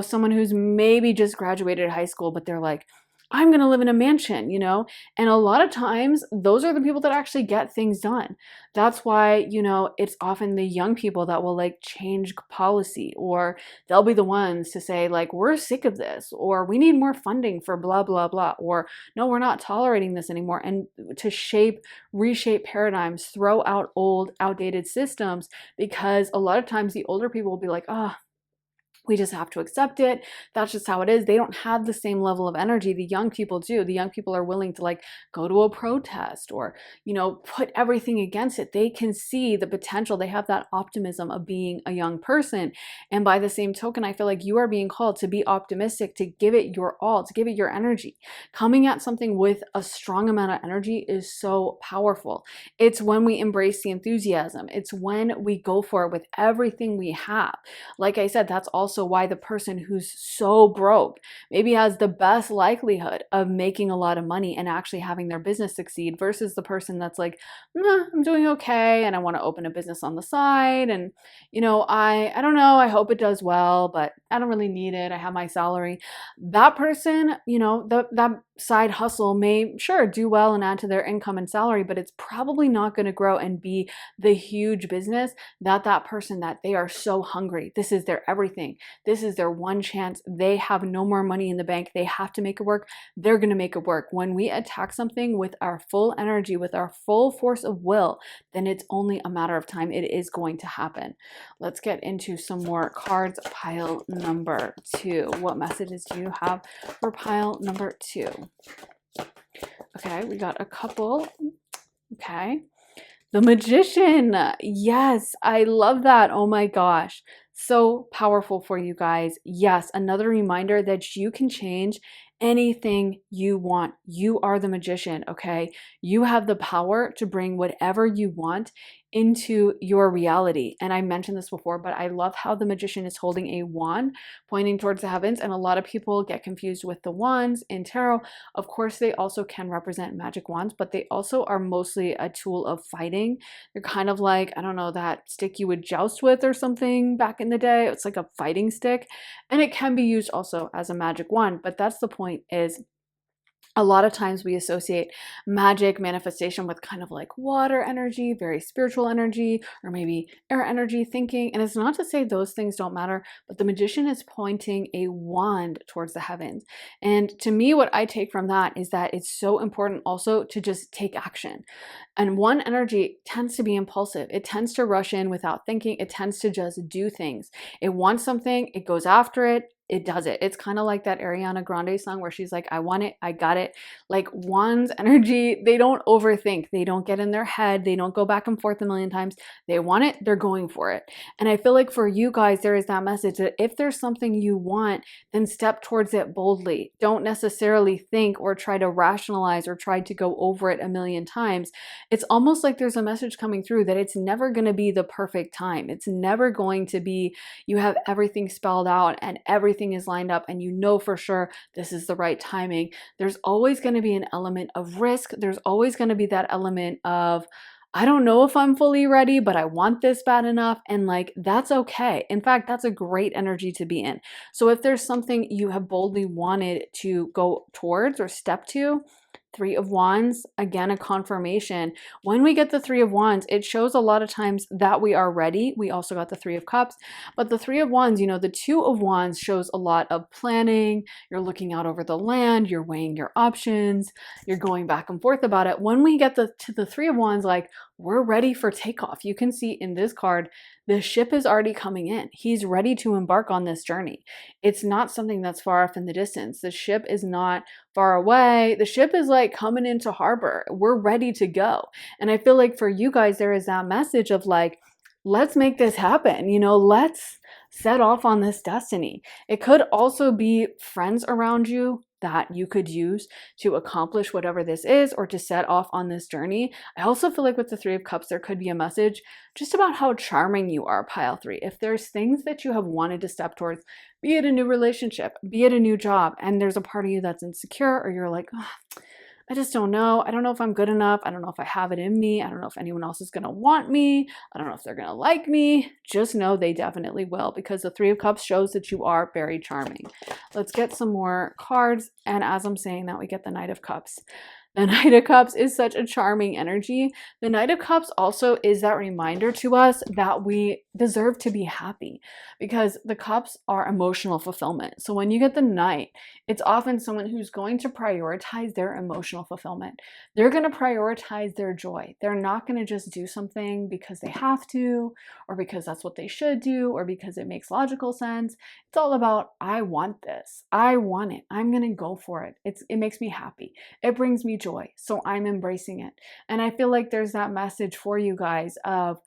someone who's maybe just graduated high school, but they're like, I'm going to live in a mansion, you know? And a lot of times, those are the people that actually get things done. That's why, you know, it's often the young people that will like change policy, or they'll be the ones to say, like, we're sick of this, or we need more funding for blah, blah, blah, or no, we're not tolerating this anymore. And to reshape paradigms, throw out old, outdated systems, because a lot of times the older people will be like, oh, we just have to accept it. That's just how it is. They don't have the same level of energy the young people do. The young people are willing to like go to a protest or, you know, put everything against it. They can see the potential. They have that optimism of being a young person. And by the same token, I feel like you are being called to be optimistic, to give it your all, to give it your energy. Coming at something with a strong amount of energy is so powerful. It's when we embrace the enthusiasm. It's when we go for it with everything we have. Like I said, that's also why the person who's so broke maybe has the best likelihood of making a lot of money and actually having their business succeed, versus the person that's like, nah, I'm doing okay and I want to open a business on the side, and you know, I don't know, I hope it does well, but I don't really need it. I have my salary. That person, you know, that side hustle may sure do well and add to their income and salary, but it's probably not going to grow and be the huge business that person, that they are so hungry. This is their everything. This is their one chance. They have no more money in the bank. They have to make it work. They're going to make it work. When we attack something with our full energy, with our full force of will, then it's only a matter of time. It is going to happen. Let's get into some more cards. Pile number 2. What messages do you have for pile number 2? Okay, we got a couple. Okay. The Magician. Yes, I love that. Oh my gosh. So powerful for you guys. Yes, another reminder that you can change anything you want. You are the magician, okay? You have the power to bring whatever you want into your reality. And I mentioned this before, but I love how the magician is holding a wand pointing towards the heavens. And a lot of people get confused with the wands in tarot. Of course, they also can represent magic wands, but they also are mostly a tool of fighting. They're kind of like, I don't know, that stick you would joust with or something back in the day. It's like a fighting stick. And it can be used also as a magic wand. But that's the point, is a lot of times we associate magic manifestation with kind of like water energy, very spiritual energy, or maybe air energy thinking. And it's not to say those things don't matter, but the magician is pointing a wand towards the heavens. And to me, what I take from that is that it's so important also to just take action. And one energy tends to be impulsive. It tends to rush in without thinking. It tends to just do things. It wants something, it goes after it. It does it. It's kind of like that Ariana Grande song where she's like, I want it, I got it. Like Wands energy, they don't overthink. They don't get in their head. They don't go back and forth a million times. They want it, they're going for it. And I feel like for you guys, there is that message that if there's something you want, then step towards it boldly. Don't necessarily think or try to rationalize or try to go over it a million times. It's almost like there's a message coming through that it's never going to be the perfect time. It's never going to be, you have everything spelled out and everything is lined up and you know for sure this is the right timing. There's always going to be an element of risk. There's always going to be that element of, I don't know if I'm fully ready, but I want this bad enough. And like, that's okay. In fact, that's a great energy to be in. So if there's something you have boldly wanted to go towards or step to, Three of Wands, again, a confirmation. When we get the Three of Wands, it shows a lot of times that we are ready. We also got the Three of Cups, but the Three of Wands, you know, the Two of Wands shows a lot of planning. You're looking out over the land, you're weighing your options, you're going back and forth about it. When we get to the Three of Wands, like, we're ready for takeoff. You can see in this card, the ship is already coming in. He's ready to embark on this journey. It's not something that's far off in the distance. The ship is not far away. The ship is like coming into harbor. We're ready to go. And I feel like for you guys, there is that message of like, let's make this happen. You know, let's set off on this destiny. It could also be friends around you that you could use to accomplish whatever this is or to set off on this journey. I also feel like with the Three of Cups, there could be a message just about how charming you are, pile 3. If there's things that you have wanted to step towards, be it a new relationship, be it a new job, and there's a part of you that's insecure or you're like, oh, I just don't know. I don't know if I'm good enough. I don't know if I have it in me. I don't know if anyone else is going to want me. I don't know if they're going to like me. Just know they definitely will, because the Three of Cups shows that you are very charming. Let's get some more cards. And as I'm saying that, we get the Knight of Cups. The Knight of Cups is such a charming energy. The Knight of Cups also is that reminder to us that we deserve to be happy, because the cups are emotional fulfillment. So when you get the Knight, it's often someone who's going to prioritize their emotional fulfillment. They're going to prioritize their joy. They're not going to just do something because they have to, or because that's what they should do, or because it makes logical sense. It's all about, I want this. I want it. I'm going to go for it. It makes me happy. It brings me joy. So I'm embracing it. And I feel like there's that message for you guys of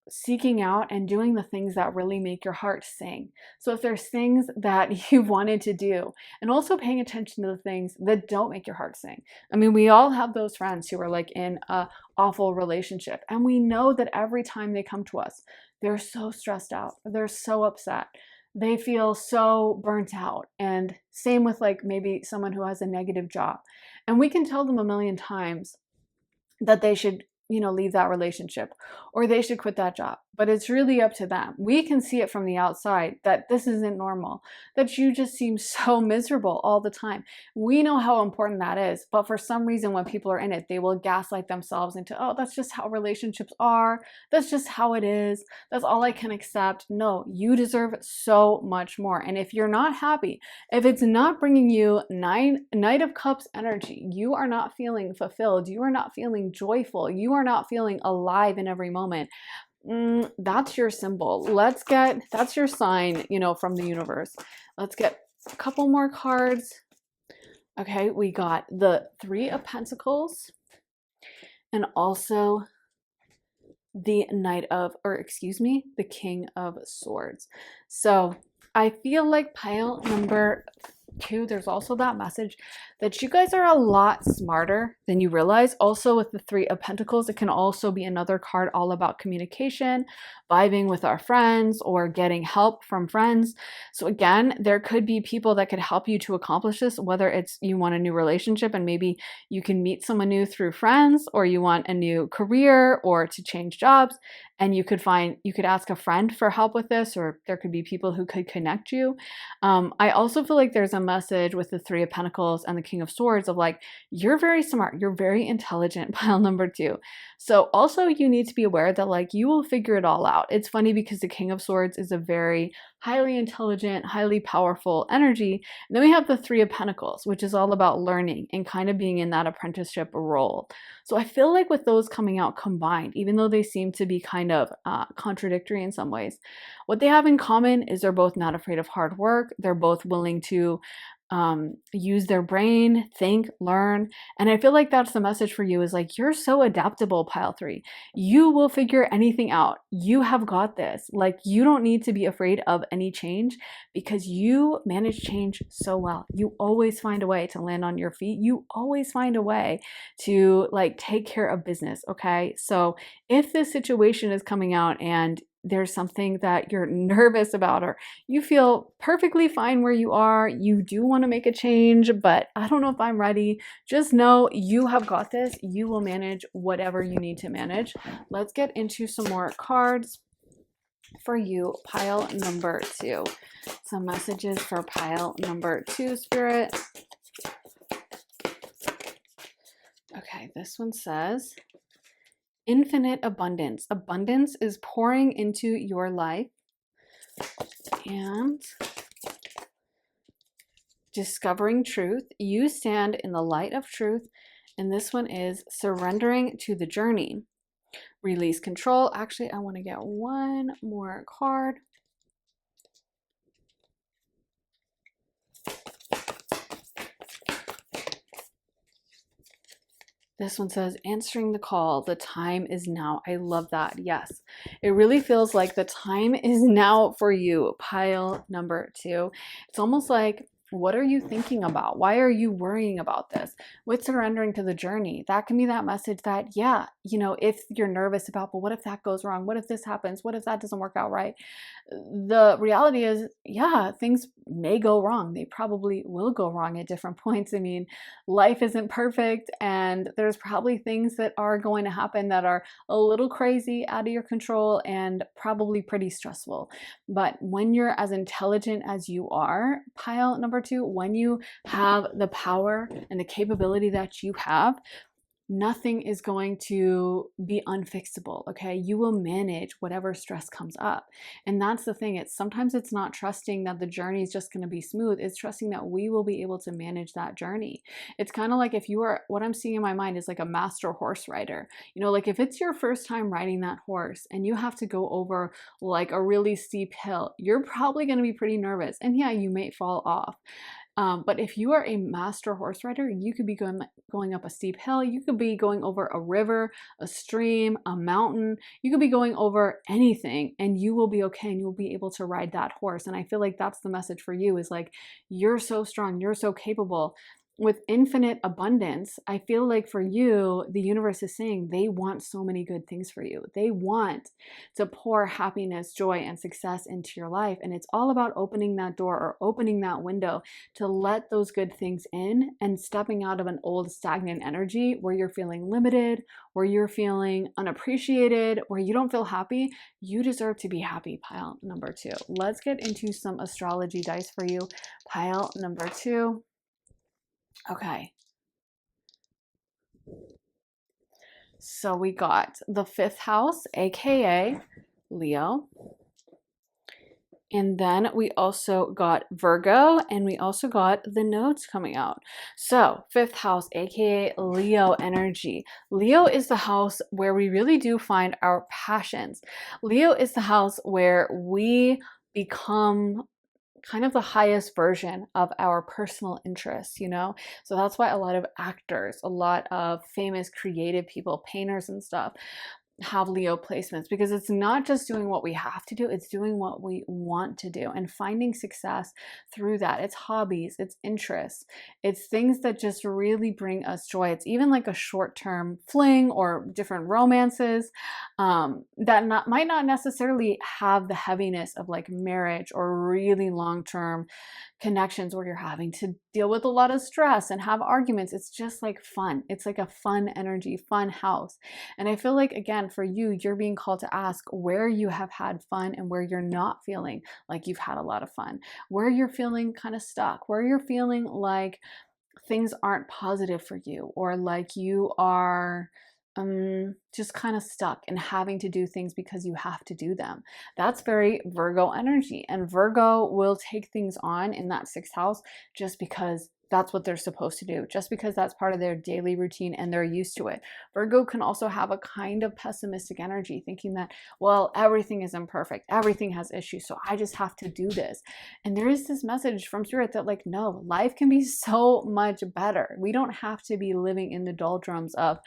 seeking out and doing the things that really make your heart sing. So if there's things that you wanted to do, and also paying attention to the things that don't make your heart sing. I mean, we all have those friends who are like in a awful relationship, and we know that every time they come to us, they're so stressed out, they're so upset, they feel so burnt out. And same with like maybe someone who has a negative job, and we can tell them a million times that they should, leave that relationship, or they should quit that job. But it's really up to them. We can see it from the outside that this isn't normal, that you just seem so miserable all the time. We know how important that is. But for some reason, when people are in it, they will gaslight themselves into, oh, that's just how relationships are. That's just how it is. That's all I can accept. No, you deserve so much more. And if you're not happy, if it's not bringing you Knight of Cups energy, you are not feeling fulfilled, you are not feeling joyful, you are not feeling alive in every moment, that's your symbol. That's your sign, from the universe. Let's get a couple more cards. Okay, we got the Three of Pentacles and also the the King of Swords. So I feel like pile number 2, there's also that message that you guys are a lot smarter than you realize. Also with the Three of Pentacles, it can also be another card all about communication, vibing with our friends, or getting help from friends. So again, there could be people that could help you to accomplish this, whether it's you want a new relationship and maybe you can meet someone new through friends, or you want a new career or to change jobs, and you could ask a friend for help with this, or there could be people who could connect you. I also feel like there's a message with the Three of Pentacles and the King of Swords of like, you're very smart, you're very intelligent, pile number 2. So also you need to be aware that like you will figure it all out. It's funny because the King of Swords is a very highly intelligent, highly powerful energy. And then we have the Three of Pentacles, which is all about learning and kind of being in that apprenticeship role. So I feel like with those coming out combined, even though they seem to be kind of contradictory in some ways, what they have in common is they're both not afraid of hard work. They're both willing to use their brain, think, learn. And I feel like that's the message for you, is like, you're so adaptable, pile 3. You will figure anything out. You have got this. Like, you don't need to be afraid of any change, because you manage change so well. You always find a way to land on your feet. You always find a way to like take care of business. Okay. So if this situation is coming out and there's something that you're nervous about, or you feel perfectly fine where you are, you do want to make a change, but I don't know if I'm ready, just know you have got this. You will manage whatever you need to manage. Let's get into some more cards for you, pile number 2. Some messages for pile number 2, Spirit. Okay, this one says, infinite abundance. Abundance is pouring into your life. And discovering truth. You stand in the light of truth. And this one is surrendering to the journey. Release control. Actually, I want to get one more card. This one says, answering the call. The time is now. I love that. Yes, it really feels like the time is now for you, pile number 2. It's almost like What are you thinking about? Why are you worrying about this? With surrendering to the journey, that can be that message that, yeah, if you're nervous about, but what if that goes wrong? What if this happens? What if that doesn't work out right? The reality is, yeah, things may go wrong. They probably will go wrong at different points. I mean, life isn't perfect, and there's probably things that are going to happen that are a little crazy, out of your control, and probably pretty stressful. But when you're as intelligent as you are, pile number two, when you have the power and the capability that you have, nothing is going to be unfixable. Okay, you will manage whatever stress comes up. And that's the thing, it's not trusting that the journey is just going to be smooth, it's trusting that we will be able to manage that journey. It's kind of like, if you are, what I'm seeing in my mind is like a master horse rider. Like if it's your first time riding that horse and you have to go over like a really steep hill, you're probably going to be pretty nervous, and yeah, you may fall off. But if you are a master horse rider, you could be going up a steep hill, you could be going over a river, a stream, a mountain, you could be going over anything, and you will be okay, and you'll be able to ride that horse. And I feel like that's the message for you, is like, you're so strong, you're so capable. With infinite abundance, I feel like for you, the universe is saying they want so many good things for you. They want to pour happiness, joy, and success into your life. And it's all about opening that door or opening that window to let those good things in, and stepping out of an old stagnant energy where you're feeling limited, where you're feeling unappreciated, where you don't feel happy. You deserve to be happy, pile number two. Let's get into some astrology dice for you, pile number two. Okay. So we got the fifth house, aka Leo. And then we also got Virgo, and we also got the nodes coming out. So fifth house, aka Leo energy. Leo is the house where we really do find our passions. Leo is the house where we become kind of the highest version of our personal interests, So that's why a lot of actors, a lot of famous creative people, painters and stuff, have Leo placements, because it's not just doing what we have to do, it's doing what we want to do and finding success through that. It's hobbies, it's interests, it's things that just really bring us joy. It's even like a short-term fling or different romances that might not necessarily have the heaviness of like marriage or really long-term connections where you're having to deal with a lot of stress and have arguments. It's just like fun. It's like a fun energy, fun house. And I feel like, again, for you, you're being called to ask where you have had fun and where you're not feeling like you've had a lot of fun, where you're feeling kind of stuck, where you're feeling like things aren't positive for you, or like you are just kind of stuck and having to do things because you have to do them. That's very Virgo energy. And Virgo will take things on in that sixth house just because that's what they're supposed to do, just because that's part of their daily routine and they're used to it. Virgo can also have a kind of pessimistic energy, thinking that, well, everything is imperfect, everything has issues, so I just have to do this. And there is this message from Spirit that, like, no, life can be so much better. We don't have to be living in the doldrums of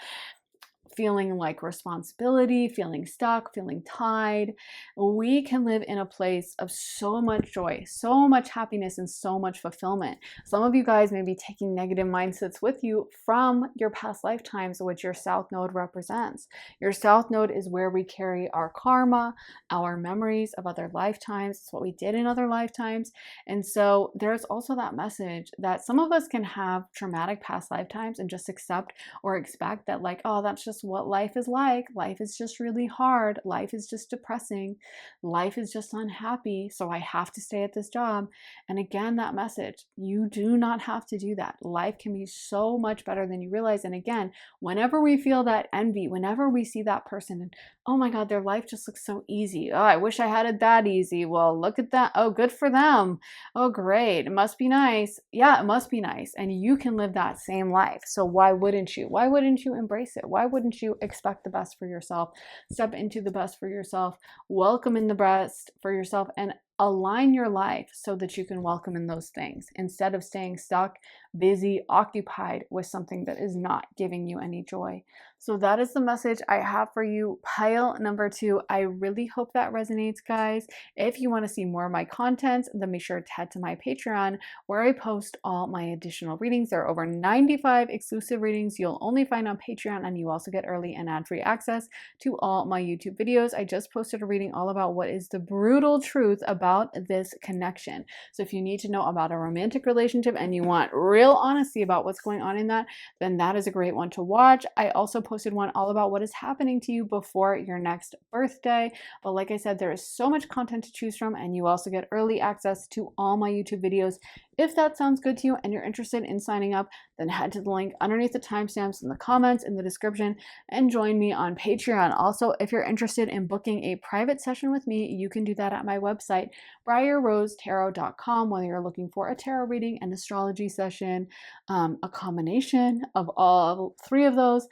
feeling like responsibility, feeling stuck, feeling tied. We can live in a place of so much joy, so much happiness, and so much fulfillment. Some of you guys may be taking negative mindsets with you from your past lifetimes, which your South Node represents. Your South Node is where we carry our karma, our memories of other lifetimes. It's what we did in other lifetimes. And so there's also that message that some of us can have traumatic past lifetimes and just accept or expect that, like, oh, that's just what life is like. Life is just really hard. Life is just depressing. Life is just unhappy. So I have to stay at this job. And again, that message, you do not have to do that. Life can be so much better than you realize. And again, whenever we feel that envy, whenever we see that person and, oh my God, their life just looks so easy. Oh, I wish I had it that easy. Well, look at that. Oh, good for them. Oh, great. It must be nice. Yeah, it must be nice. And you can live that same life. So why wouldn't you? Why wouldn't you embrace it? Why wouldn't you expect the best for yourself? Step into the best for yourself. Welcome in the best for yourself, and align your life so that you can welcome in those things instead of staying stuck busy, occupied with something that is not giving you any joy. So that is the message I have for you, pile number 2. I really hope that resonates, guys. If you want to see more of my content, then be sure to head to my Patreon, where I post all my additional readings. There are over 95 exclusive readings you'll only find on Patreon, and you also get early and ad-free access to all my YouTube videos. I just posted a reading all about what is the brutal truth about this connection. So if you need to know about a romantic relationship and you want real honesty about what's going on in that, then that is a great one to watch. I also posted one all about what is happening to you before your next birthday. But like I said, there is so much content to choose from, and you also get early access to all my YouTube videos. If that sounds good to you and you're interested in signing up, then head to the link underneath the timestamps in the comments in the description and join me on Patreon. Also, if you're interested in booking a private session with me, you can do that at my website, briarrosetarot.com, whether you're looking for a tarot reading, an astrology session, a combination of all 3 of those.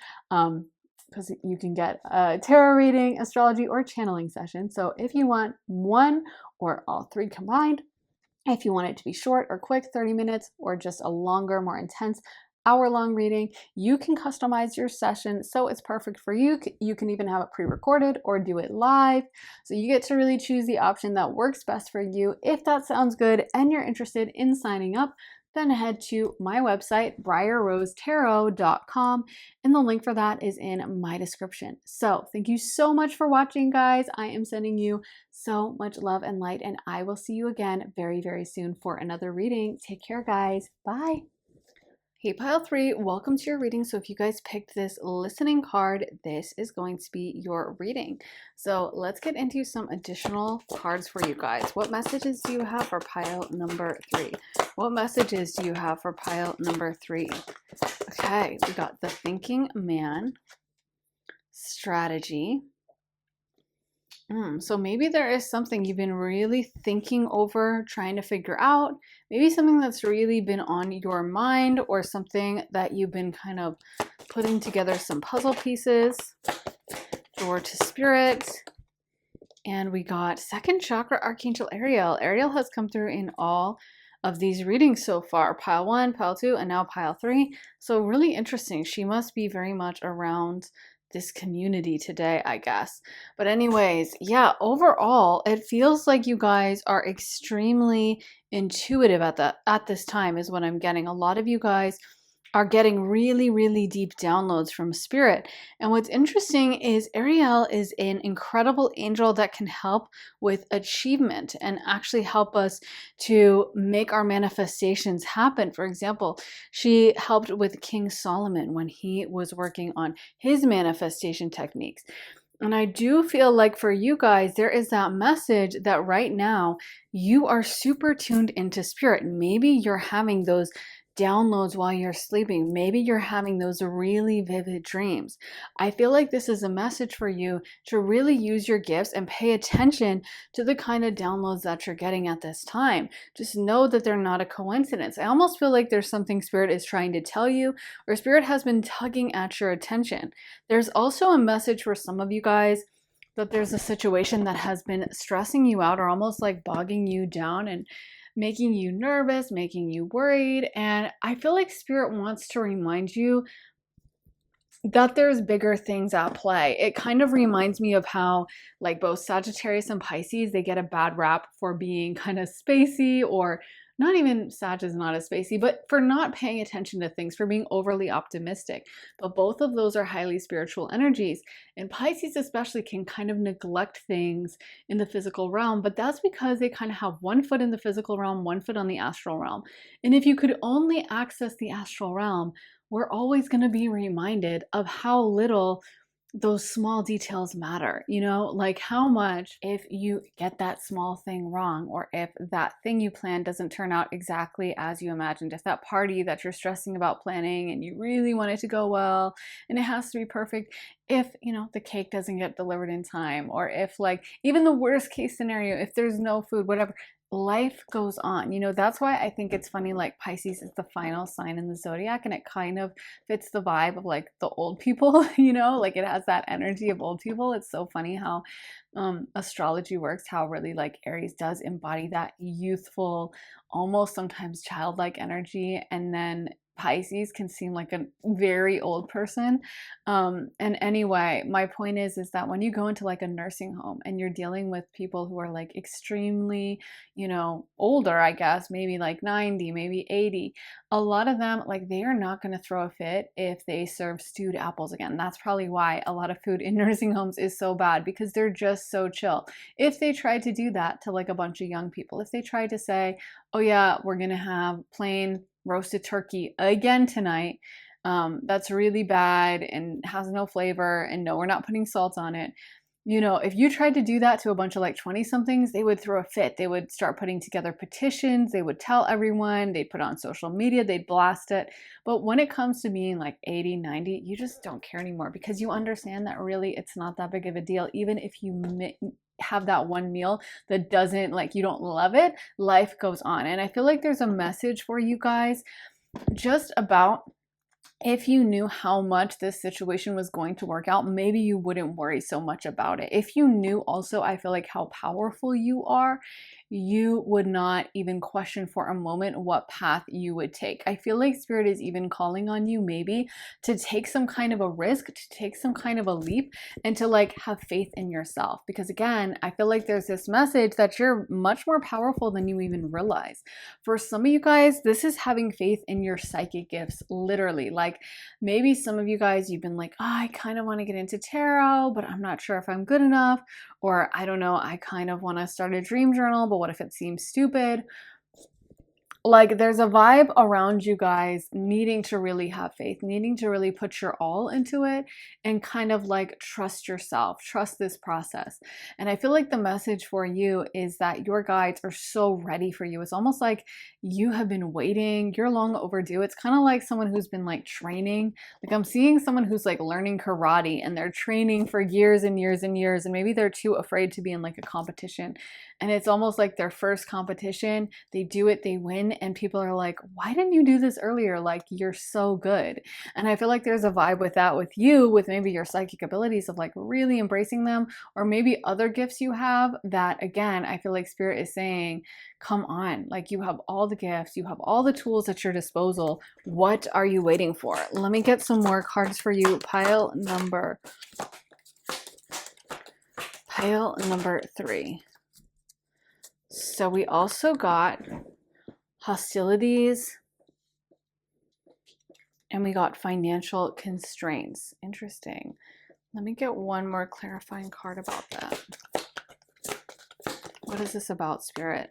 Because you can get a tarot reading, astrology, or channeling session. So if you want one or all 3 combined, if you want it to be short or quick, 30 minutes, or just a longer, more intense hour-long reading, you can customize your session so it's perfect for you. You can even have it pre-recorded or do it live. So you get to really choose the option that works best for you. If that sounds good and you're interested in signing up, then head to my website, briarrosetarot.com, and the link for that is in my description. So thank you so much for watching, guys. I am sending you so much love and light, and I will see you again very, very soon for another reading. Take care, guys. Bye. Hey, pile 3, welcome to your reading. So if you guys picked this listening card, this is going to be your reading. So let's get into some additional cards for you guys. What messages do you have for pile number 3? What messages do you have for pile number 3? Okay, we got the thinking man, strategy. So maybe there is something you've been really thinking over, trying to figure out. Maybe something that's really been on your mind, or something that you've been kind of putting together some puzzle pieces. Door to Spirit. And we got second chakra Archangel Ariel. Ariel has come through in all of these readings so far. Pile 1, pile 2, and now pile 3. So really interesting. She must be very much around this community today, I guess. But anyways, yeah, overall, it feels like you guys are extremely intuitive at this time is what I'm getting. A lot of you guys are getting really, really deep downloads from Spirit. And what's interesting is Ariel is an incredible angel that can help with achievement and actually help us to make our manifestations happen. For example, she helped with King Solomon when he was working on his manifestation techniques. And I do feel like for you guys, there is that message that right now you are super tuned into Spirit. Maybe you're having those downloads while you're sleeping. Maybe you're having those really vivid dreams. I feel like this is a message for you to really use your gifts and pay attention to the kind of downloads that you're getting at this time. Just know that they're not a coincidence. I almost feel like there's something Spirit is trying to tell you, or Spirit has been tugging at your attention. There's also a message for some of you guys that there's a situation that has been stressing you out, or almost like bogging you down and making you nervous, making you worried. And I feel like Spirit wants to remind you that there's bigger things at play. It kind of reminds me of how like both Sagittarius and Pisces, they get a bad rap for being kind of spacey, or not even Sag is not as spacey, but for not paying attention to things, for being overly optimistic. But both of those are highly spiritual energies. And Pisces especially can kind of neglect things in the physical realm, but that's because they kind of have one foot in the physical realm, one foot on the astral realm. And if you could only access the astral realm, we're always going to be reminded of how little those small details matter, you know, like how much if you get that small thing wrong, or if that thing you planned doesn't turn out exactly as you imagined, if that party that you're stressing about planning and you really want it to go well and it has to be perfect, if, you know, the cake doesn't get delivered in time, or if like even the worst case scenario, if there's no food, whatever, life goes on. You know, that's why I think it's funny, like Pisces is the final sign in the zodiac, and it kind of fits the vibe of like the old people, you know, like it has that energy of old people. It's so funny how astrology works, how really like Aries does embody that youthful, almost sometimes childlike energy, and then Pisces can seem like a very old person. And anyway, my point is that when you go into like a nursing home and you're dealing with people who are like extremely, you know, older, I guess, maybe like 90, maybe 80, a lot of them, like, they are not going to throw a fit if they serve stewed apples again. That's probably why a lot of food in nursing homes is so bad, because they're just so chill. If they tried to do that to like a bunch of young people, if they tried to say, oh yeah, we're going to have plain roasted turkey again tonight, that's really bad and has no flavor, and no, we're not putting salt on it. You know, if you tried to do that to a bunch of like 20 somethings, they would throw a fit. They would start putting together petitions. They would tell everyone, they'd put it on social media, they'd blast it. But when it comes to being like 80, 90, you just don't care anymore, because you understand that really it's not that big of a deal. Even if you have that one meal that doesn't, like, you don't love it, life goes on. And I feel like there's a message for you guys just about, if you knew how much this situation was going to work out, maybe you wouldn't worry so much about it. If you knew also, I feel like, how powerful you are, you would not even question for a moment what path you would take. I feel like Spirit is even calling on you maybe to take some kind of a risk, to take some kind of a leap, and to like have faith in yourself. Because again, I feel like there's this message that you're much more powerful than you even realize. For some of you guys, this is having faith in your psychic gifts, literally. Like, maybe some of you guys, you've been like, oh, I kind of want to get into tarot, but I'm not sure if I'm good enough. Or I don't know, I kind of want to start a dream journal, but what if it seems stupid? Like, there's a vibe around you guys needing to really have faith, needing to really put your all into it, and kind of like trust yourself, trust this process. And I feel like the message for you is that your guides are so ready for you. It's almost like you have been waiting, you're long overdue. It's kind of like someone who's been like training. Like, I'm seeing someone who's like learning karate and they're training for years and years and years, and maybe they're too afraid to be in like a competition. And it's almost like their first competition, they do it, they win, and people are like, why didn't you do this earlier? Like, you're so good. And I feel like there's a vibe with that with you, with maybe your psychic abilities of like really embracing them, or maybe other gifts you have that, again, I feel like Spirit is saying, come on, like, you have all the gifts, you have all the tools at your disposal. What are you waiting for? Let me get some more cards for you. Pile number 3. So we also got hostilities, and we got financial constraints. Interesting. Let me get one more clarifying card about that. What is this about, Spirit?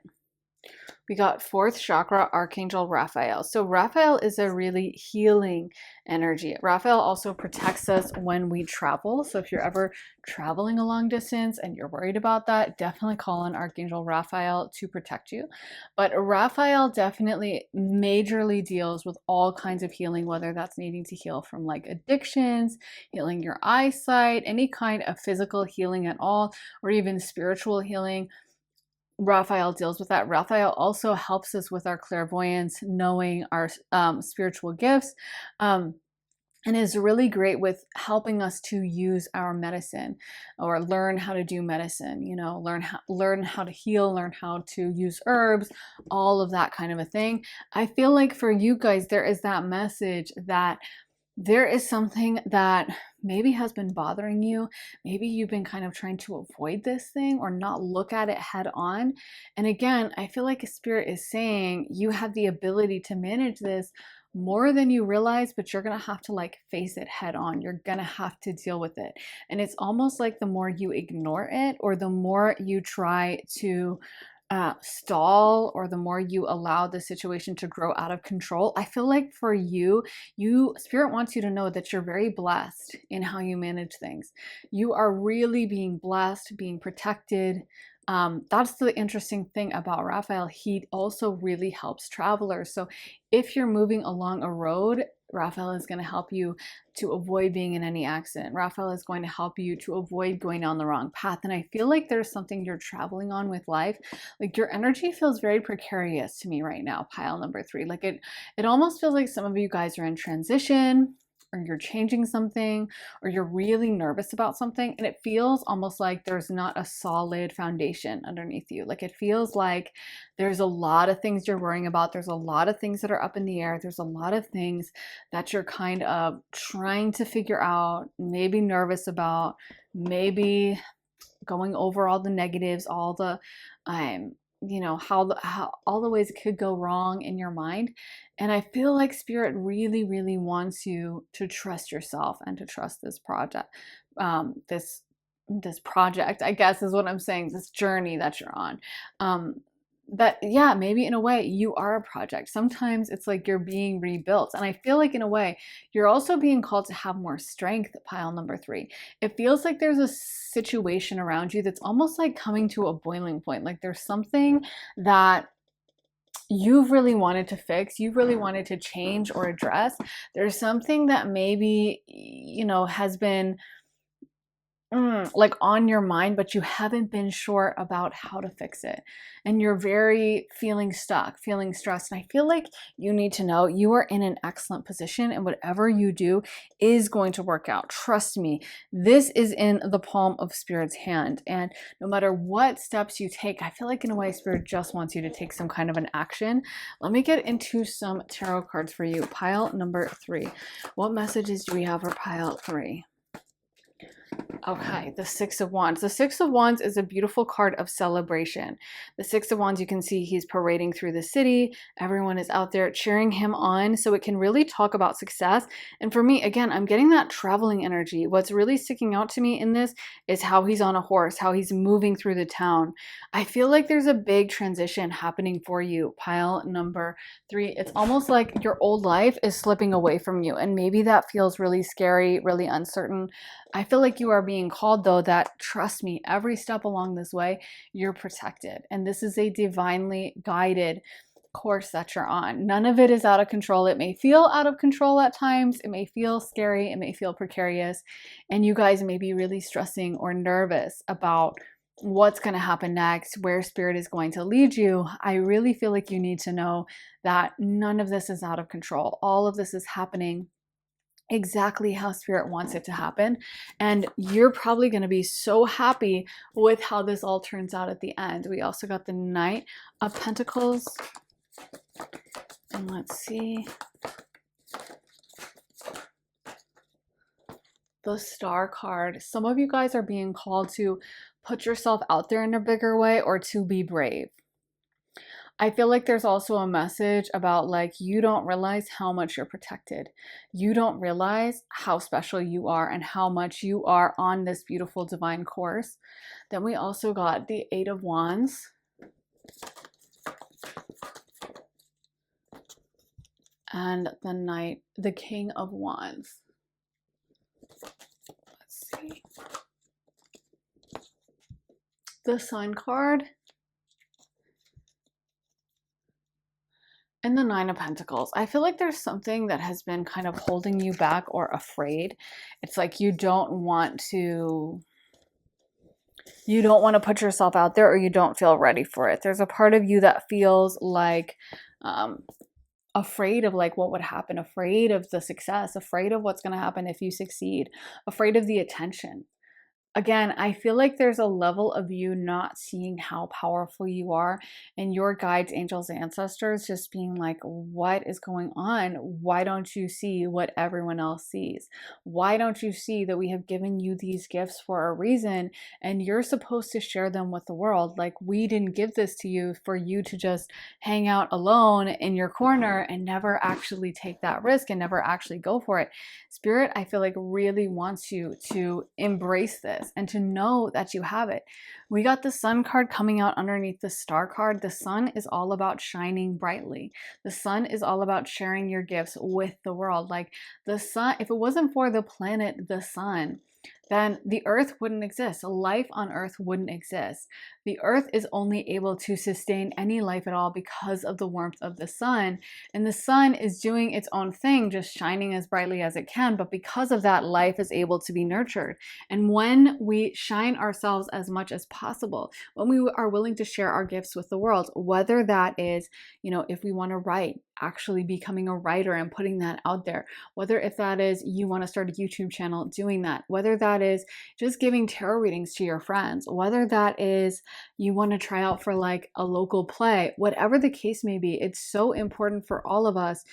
We got 4th chakra, Archangel Raphael. So Raphael is a really healing energy. Raphael also protects us when we travel. So if you're ever traveling a long distance and you're worried about that, definitely call on Archangel Raphael to protect you. But Raphael definitely majorly deals with all kinds of healing, whether that's needing to heal from like addictions, healing your eyesight, any kind of physical healing at all, or even spiritual healing. Raphael deals with that. Raphael also helps us with our clairvoyance, knowing our spiritual gifts, and is really great with helping us to use our medicine, or learn how to do medicine, you know, learn how to heal, learn how to use herbs, all of that kind of a thing. I feel like for you guys, there is that message that there is something that maybe has been bothering you. Maybe you've been kind of trying to avoid this thing or not look at it head on. And again, I feel like a Spirit is saying you have the ability to manage this more than you realize, but you're going to have to like face it head on. You're going to have to deal with it. And it's almost like the more you ignore it, or the more you try to stall, or the more you allow the situation to grow out of control, I feel like for you, Spirit wants you to know that you're very blessed in how you manage things. You are really being blessed, being protected. That's the interesting thing about Raphael. He also really helps travelers. So if you're moving along a road Raphael is going to help you to avoid being in any accident. Raphael is going to help you to avoid going down the wrong path. And I feel like there's something you're traveling on with life. Like your energy feels very precarious to me right now, pile number 3. Like it almost feels like some of you guys are in transition, or you're changing something, or you're really nervous about something, and it feels almost like there's not a solid foundation underneath you. Like it feels like there's a lot of things you're worrying about. There's a lot of things that are up in the air. There's a lot of things that you're kind of trying to figure out, maybe nervous about, maybe going over all the negatives, all the how all the ways it could go wrong in your mind. And I feel like spirit really wants you to trust yourself and to trust this project, this project, I guess is what I'm saying, this journey that you're on. That, yeah, maybe in a way you are a project. Sometimes it's like you're being rebuilt. And I feel like in a way you're also being called to have more strength, pile number 3. It feels like there's a situation around you that's almost like coming to a boiling point. Like there's something that you've really wanted to fix, you've really wanted to change or address. There's something that maybe, has been like on your mind, but you haven't been sure about how to fix it. And you're very feeling stuck, feeling stressed. And I feel like you need to know you are in an excellent position, and whatever you do is going to work out. Trust me, this is in the palm of Spirit's hand. And no matter what steps you take, I feel like in a way, Spirit just wants you to take some kind of an action. Let me get into some tarot cards for you. Pile number 3. What messages do we have for pile 3? Okay, the 6 of Wands. The 6 of Wands is a beautiful card of celebration. The 6 of Wands, you can see he's parading through the city. Everyone is out there cheering him on. So it can really talk about success. And for me, again, I'm getting that traveling energy. What's really sticking out to me in this is how he's on a horse, how he's moving through the town. I feel like there's a big transition happening for you, pile number 3. It's almost like your old life is slipping away from you. And maybe that feels really scary, really uncertain. I feel like you are being called, though, that trust me, every step along this way, you're protected. And this is a divinely guided course that you're on. None of it is out of control. It may feel out of control at times. It may feel scary. It may feel precarious. And you guys may be really stressing or nervous about what's going to happen next, where Spirit is going to lead you. I really feel like you need to know that none of this is out of control. All of this is happening exactly how Spirit wants it to happen. And you're probably going to be so happy with how this all turns out at the end. We also got the Knight of Pentacles. And let's see. The Star card. Some of you guys are being called to put yourself out there in a bigger way, or to be brave. I feel like there's also a message about like you don't realize how much you're protected. You don't realize how special you are and how much you are on this beautiful divine course. Then we also got the 8 of Wands. And the King of Wands. Let's see. The Sun card. And the 9 of Pentacles. I feel like there's something that has been kind of holding you back or afraid. It's like you don't want to put yourself out there, or you don't feel ready for it. There's a part of you that feels like afraid of like what would happen, afraid of the success, afraid of what's going to happen if you succeed, afraid of the attention. Again, I feel like there's a level of you not seeing how powerful you are, and your guides, angels, ancestors just being like, what is going on? Why don't you see what everyone else sees? Why don't you see that we have given you these gifts for a reason, and you're supposed to share them with the world? Like, we didn't give this to you for you to just hang out alone in your corner and never actually take that risk and never actually go for it. Spirit, I feel like really wants you to embrace this and to know that you have it. We got the Sun card coming out underneath the Star card. The sun is all about shining brightly. The sun is all about sharing your gifts with the world. Like the sun, if it wasn't for the planet, the sun, then the earth wouldn't exist. Life on earth wouldn't exist. The earth is only able to sustain any life at all because of the warmth of the sun. And the sun is doing its own thing, just shining as brightly as it can. But because of that, life is able to be nurtured. And when we shine ourselves as much as possible, when we are willing to share our gifts with the world, whether that is, if we want to write, actually becoming a writer and putting that out there, whether if that is you want to start a YouTube channel, doing that, whether that is just giving tarot readings to your friends, whether that is you want to try out for like a local play, whatever the case may be, it's so important for all of us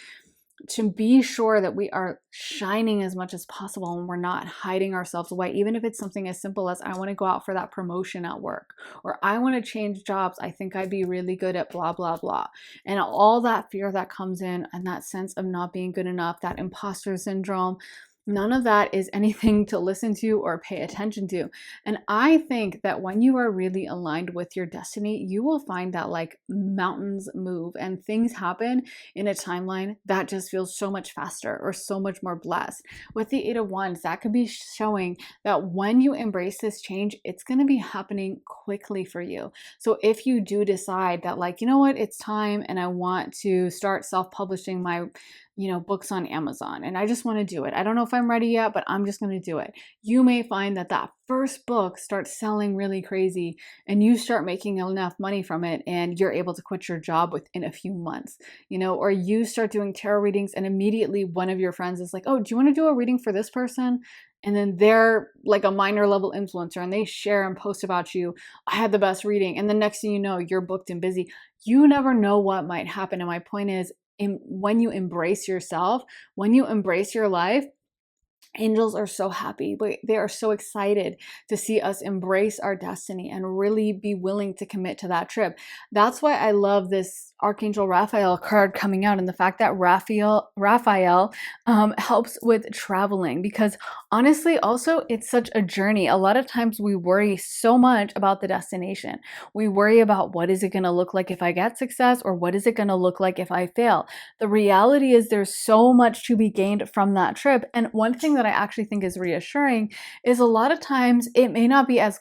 to be sure that we are shining as much as possible and we're not hiding ourselves away, even if it's something as simple as I want to go out for that promotion at work, or I want to change jobs. I think I'd be really good at blah, blah, blah. And all that fear that comes in and that sense of not being good enough, that imposter syndrome, none of that is anything to listen to or pay attention to. And I think that when you are really aligned with your destiny, you will find that like mountains move and things happen in a timeline that just feels so much faster or so much more blessed. With the Eight of Wands, that could be showing that when you embrace this change, it's going to be happening quickly for you. So if you do decide that like, you know what, it's time and I want to start self-publishing my books on Amazon, and I just want to do it. I don't know if I'm ready yet, but I'm just going to do it. You may find that that first book starts selling really crazy and you start making enough money from it and you're able to quit your job within a few months, or you start doing tarot readings and immediately one of your friends is like, oh, do you want to do a reading for this person? And then they're like a minor level influencer and they share and post about you. I had the best reading. And the next thing you know, you're booked and busy. You never know what might happen. And my point is, when you embrace yourself, when you embrace your life, angels are so happy, but they are so excited to see us embrace our destiny and really be willing to commit to that trip. That's why I love this Archangel Raphael card coming out, and the fact that Raphael helps with traveling, because honestly, also it's such a journey. A lot of times we worry so much about the destination. We worry about what is it going to look like if I get success, or what is it going to look like if I fail. The reality is there's so much to be gained from that trip. And one thing that I actually think is reassuring is a lot of times it may not be as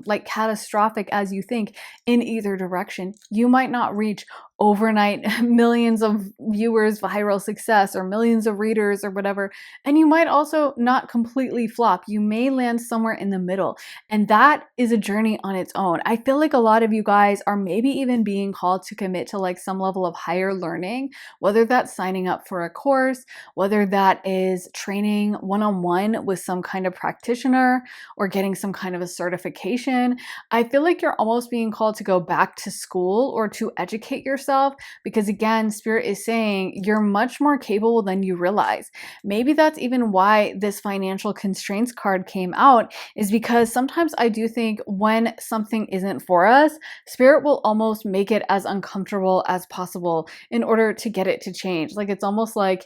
like catastrophic as you think in either direction. You might not reach overnight millions of viewers, viral success, or millions of readers or whatever. And you might also not completely flop. You may land somewhere in the middle. And that is a journey on its own. I feel like a lot of you guys are maybe even being called to commit to like some level of higher learning, whether that's signing up for a course, whether that is training one-on-one with some kind of practitioner or getting some kind of a certification. I feel like you're almost being called to go back to school or to educate yourself, because again, Spirit is saying you're much more capable than you realize. Maybe that's even why this financial constraints card came out, is because sometimes I do think when something isn't for us, Spirit will almost make it as uncomfortable as possible in order to get it to change. Like it's almost like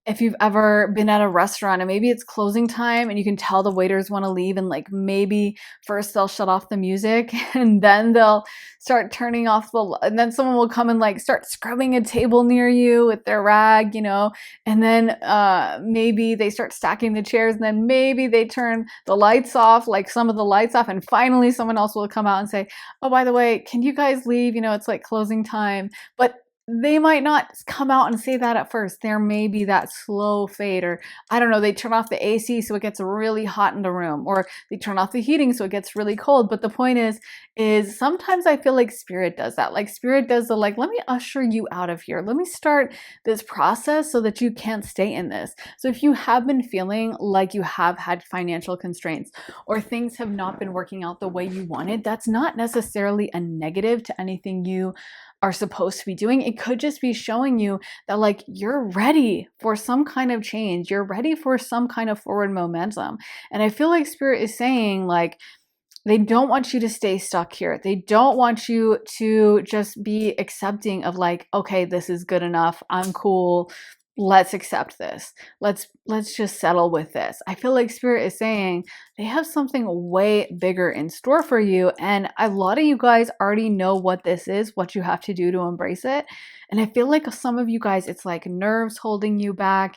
if you've ever been at a restaurant and maybe it's closing time and you can tell the waiters want to leave, and like maybe first they'll shut off the music and then they'll start turning off and then someone will come and like start scrubbing a table near you with their rag, and then maybe they start stacking the chairs, and then maybe they turn the lights off, like some of the lights off, and finally someone else will come out and say, oh, by the way, can you guys leave? It's like closing time. But they might not come out and say that at first. There may be that slow fade, or I don't know, they turn off the AC so it gets really hot in the room, or they turn off the heating so it gets really cold. But the point is sometimes I feel like Spirit does that. Like Spirit does the like, let me usher you out of here. Let me start this process so that you can't stay in this. So if you have been feeling like you have had financial constraints or things have not been working out the way you wanted, that's not necessarily a negative to anything you are supposed to be doing. It could just be showing you that like you're ready for some kind of change. You're ready for some kind of forward momentum. And I feel like Spirit is saying like, they don't want you to stay stuck here. They don't want you to just be accepting of like, okay, this is good enough. I'm cool. Let's accept this. Let's just settle with this. I feel like Spirit is saying they have something way bigger in store for you. And a lot of you guys already know what this is, what you have to do to embrace it. And I feel like some of you guys, it's like nerves holding you back.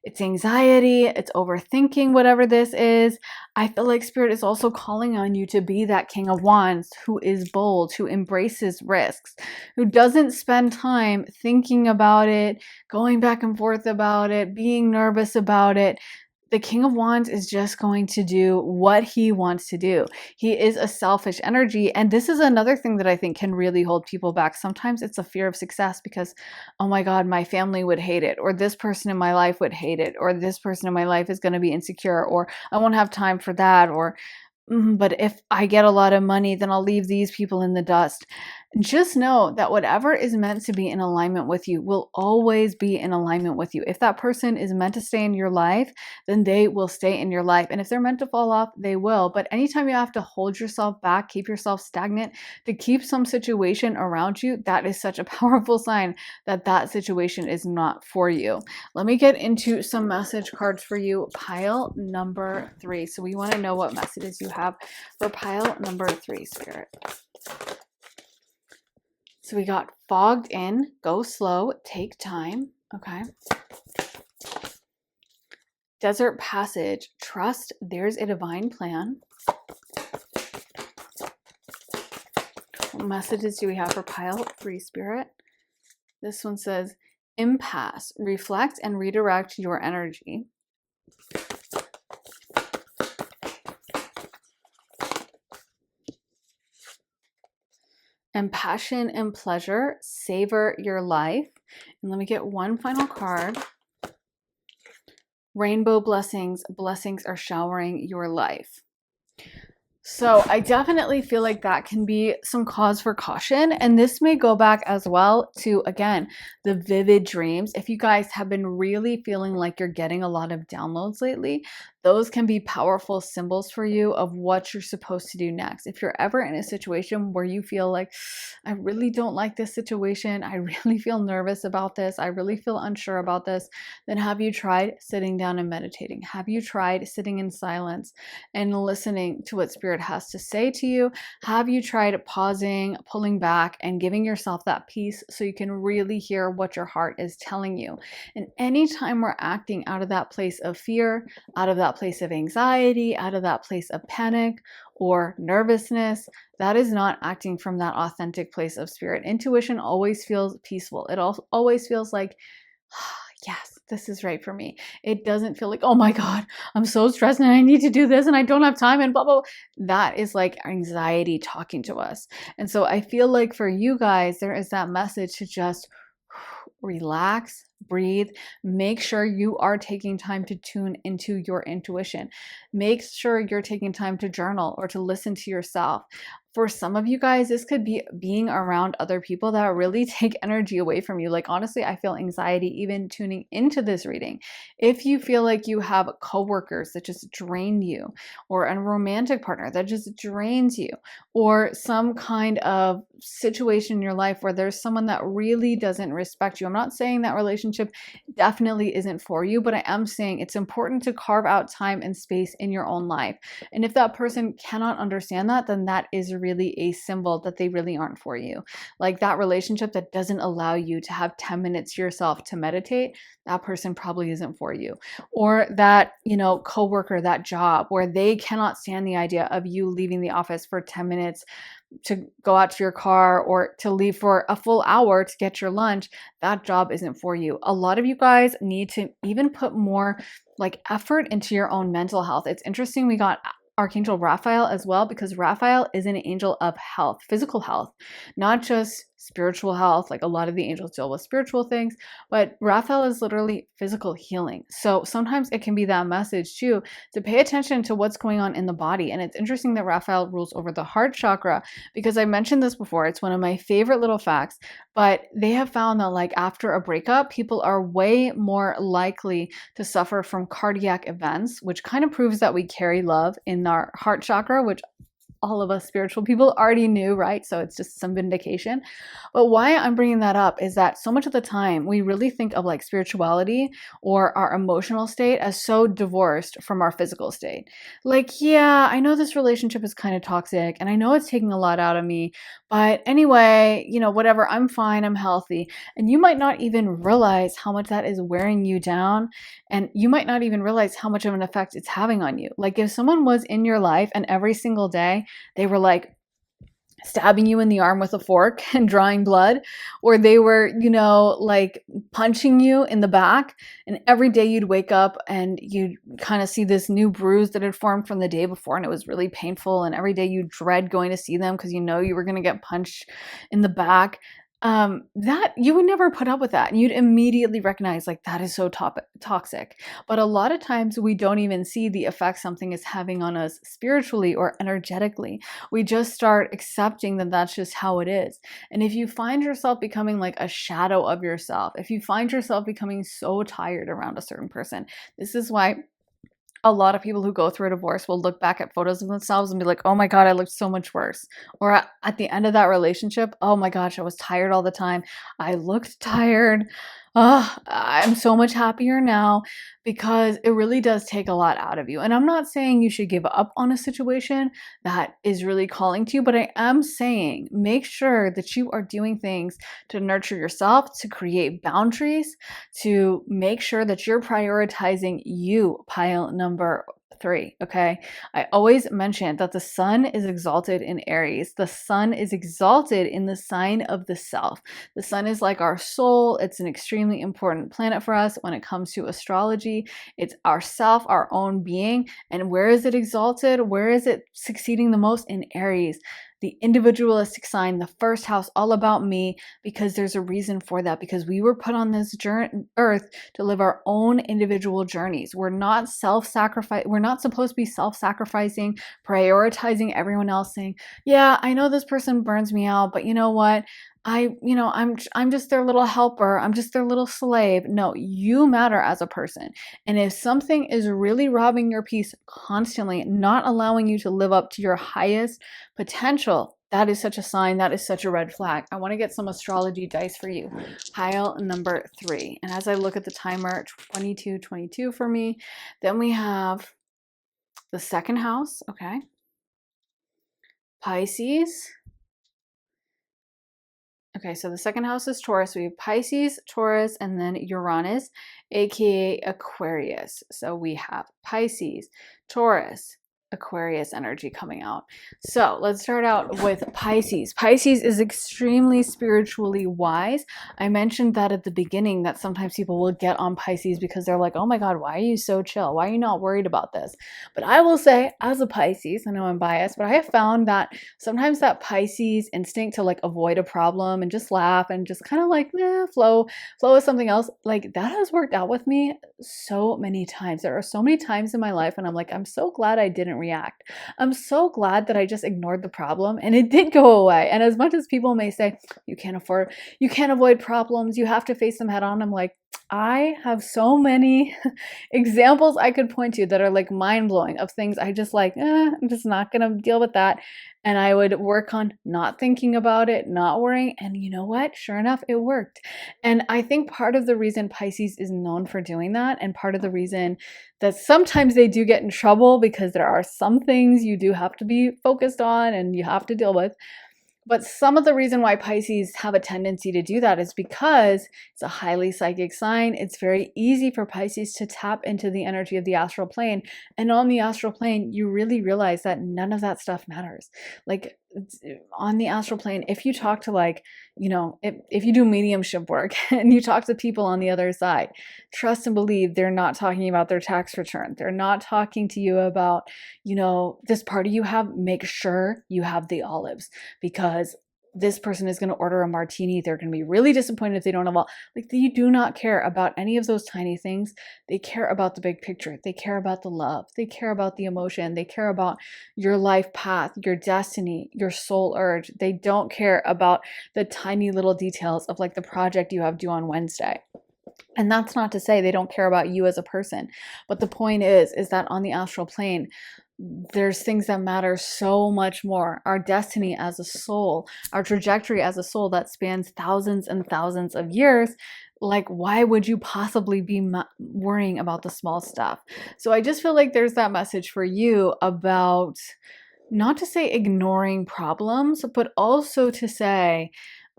it's anxiety, it's overthinking, whatever this is. I feel like Spirit is also calling on you to be that King of Wands who is bold, who embraces risks, who doesn't spend time thinking about it, going back and forth about it, being nervous about it. The King of Wands is just going to do what he wants to do. He is a selfish energy. And this is another thing that I think can really hold people back. Sometimes it's a fear of success because, oh my God, my family would hate it, or this person in my life would hate it, or this person in my life is going to be insecure, or I won't have time for that, or but if I get a lot of money, then I'll leave these people in the dust. Just know that whatever is meant to be in alignment with you will always be in alignment with you. If that person is meant to stay in your life, then they will stay in your life. And if they're meant to fall off, they will. But anytime you have to hold yourself back, keep yourself stagnant to keep some situation around you, that is such a powerful sign that that situation is not for you. Let me get into some message cards for you. Pile number 3. So we want to know what messages you have for pile number 3, Spirit. So we got fogged in, go slow, take time. Okay. Desert passage, trust there's a divine plan. What messages do we have for pile 3, Spirit? This one says impasse, reflect and redirect your energy. And passion and pleasure, savor your life. And let me get one final card. Rainbow blessings, blessings are showering your life. So I definitely feel like that can be some cause for caution. And this may go back as well to, again, the vivid dreams. If you guys have been really feeling like you're getting a lot of downloads lately, those can be powerful symbols for you of what you're supposed to do next. If you're ever in a situation where you feel like, I really don't like this situation, I really feel nervous about this, I really feel unsure about this, then have you tried sitting down and meditating? Have you tried sitting in silence and listening to what Spirit has to say to you? Have you tried pausing, pulling back, and giving yourself that peace so you can really hear what your heart is telling you? And anytime we're acting out of that place of fear, out of that place of anxiety, out of that place of panic or nervousness, that is not acting from that authentic place of Spirit. Intuition always feels peaceful. It always feels like, yes, this is right for me. It doesn't feel like, oh my God, I'm so stressed and I need to do this and I don't have time and blah, blah, blah. That is like anxiety talking to us. And so I feel like for you guys, there is that message to just relax, breathe, make sure you are taking time to tune into your intuition. Make sure you're taking time to journal or to listen to yourself. For some of you guys, this could be being around other people that really take energy away from you. Like, honestly, I feel anxiety even tuning into this reading. If you feel like you have coworkers that just drain you, or a romantic partner that just drains you, or some kind of situation in your life where there's someone that really doesn't respect you. I'm not saying that relationship definitely isn't for you, but I am saying it's important to carve out time and space in your own life. And if that person cannot understand that, then that is really a symbol that they really aren't for you. Like that relationship that doesn't allow you to have 10 minutes to yourself to meditate, that person probably isn't for you. Or that, coworker, that job where they cannot stand the idea of you leaving the office for 10 minutes to go out to your car or to leave for a full hour to get your lunch, that job isn't for you. A lot of you guys need to even put more like effort into your own mental health. It's interesting we got Archangel Raphael as well, because Raphael is an angel of health, physical health, not just spiritual health. Like a lot of the angels deal with spiritual things, but Raphael is literally physical healing. So sometimes it can be that message too, to pay attention to what's going on in the body. And it's interesting that Raphael rules over the heart chakra, because I mentioned this before. It's one of my favorite little facts, but they have found that like after a breakup, people are way more likely to suffer from cardiac events, which kind of proves that we carry love in our heart chakra, which all of us spiritual people already knew, right? So it's just some vindication. But why I'm bringing that up is that so much of the time we really think of like spirituality or our emotional state as so divorced from our physical state. Like, yeah, I know this relationship is kind of toxic and I know it's taking a lot out of me, But anyway, whatever, I'm fine, I'm healthy. And you might not even realize how much that is wearing you down. And you might not even realize how much of an effect it's having on you. Like if someone was in your life and every single day they were like, stabbing you in the arm with a fork and drawing blood, or they were, like punching you in the back, and every day you'd wake up and you'd kind of see this new bruise that had formed from the day before, and it was really painful, and every day you dread going to see them because you were going to get punched in the back. That you would never put up with that, and you'd immediately recognize like that is so toxic. But a lot of times we don't even see the effect something is having on us spiritually or energetically. We just start accepting that that's just how it is. And if you find yourself becoming like a shadow of yourself, if you find yourself becoming so tired around a certain person, this is why a lot of people who go through a divorce will look back at photos of themselves and be like, oh my God, I looked so much worse. Or at the end of that relationship, oh my gosh, I was tired all the time. I looked tired. Oh, I'm so much happier now, because it really does take a lot out of you. And I'm not saying you should give up on a situation that is really calling to you, but I am saying make sure that you are doing things to nurture yourself, to create boundaries, to make sure that you're prioritizing you, pile number 3. Okay. I always mention that the sun is exalted in Aries. The sun is exalted in the sign of the self. The sun is like our soul. It's an extremely important planet for us when it comes to astrology. It's our self, our own being. And where is it exalted? Where is it succeeding the most? In Aries, the individualistic sign, the first house, all about me, because there's a reason for that, because we were put on this earth to live our own individual journeys. We're not self-sacrifice. We're not supposed to be self-sacrificing, prioritizing everyone else, saying, yeah, I know this person burns me out, but you know what? I'm just their little helper. I'm just their little slave. No, you matter as a person. And if something is really robbing your peace constantly, not allowing you to live up to your highest potential, that is such a sign. That is such a red flag. I want to get some astrology dice for you. Pile number 3. And as I look at the timer, 22 for me. Then we have the second house. Okay. Pisces. Okay, so the second house is Taurus. We have Pisces, Taurus, and then Uranus, aka Aquarius. So we have Pisces, Taurus, Aquarius energy coming out. So let's start out with Pisces. Pisces is extremely spiritually wise. I mentioned that at the beginning, that sometimes people will get on Pisces because they're like, oh my God, why are you so chill? Why are you not worried about this? But I will say, as a Pisces, I know I'm biased, but I have found that sometimes that Pisces instinct to like avoid a problem and just laugh and just kind of like, flow with something else, like that has worked out with me so many times. There are so many times in my life and I'm like, I'm so glad I didn't react. I'm so glad that I just ignored the problem and it did go away. And as much as people may say, you can't avoid problems, you have to face them head on, I'm like, I have so many examples I could point to that are like mind-blowing of things I just like, I'm just not gonna deal with that. And I would work on not thinking about it, not worrying. And you know what? Sure enough, it worked. And I think part of the reason Pisces is known for doing that, and part of the reason that sometimes they do get in trouble, because there are some things you do have to be focused on and you have to deal with. But some of the reason why Pisces have a tendency to do that is because it's a highly psychic sign. It's very easy for Pisces to tap into the energy of the astral plane. And on the astral plane, you really realize that none of that stuff matters. Like on the astral plane, if you talk to like, if you do mediumship work and you talk to people on the other side, trust and believe they're not talking about their tax return. They're not talking to you about, this party you have, make sure you have the olives, because this person is going to order a martini. They're going to be really disappointed if they don't have all. Like, they do not care about any of those tiny things. They care about the big picture. They care about the love. They care about the emotion. They care about your life path, your destiny, your soul urge. They don't care about the tiny little details of like the project you have due on Wednesday. And that's not to say they don't care about you as a person. But the point is that on the astral plane, there's things that matter so much more. Our destiny as a soul, our trajectory as a soul that spans thousands and thousands of years. Like, why would you possibly be worrying about the small stuff? So I just feel like there's that message for you about not to say ignoring problems, but also to say,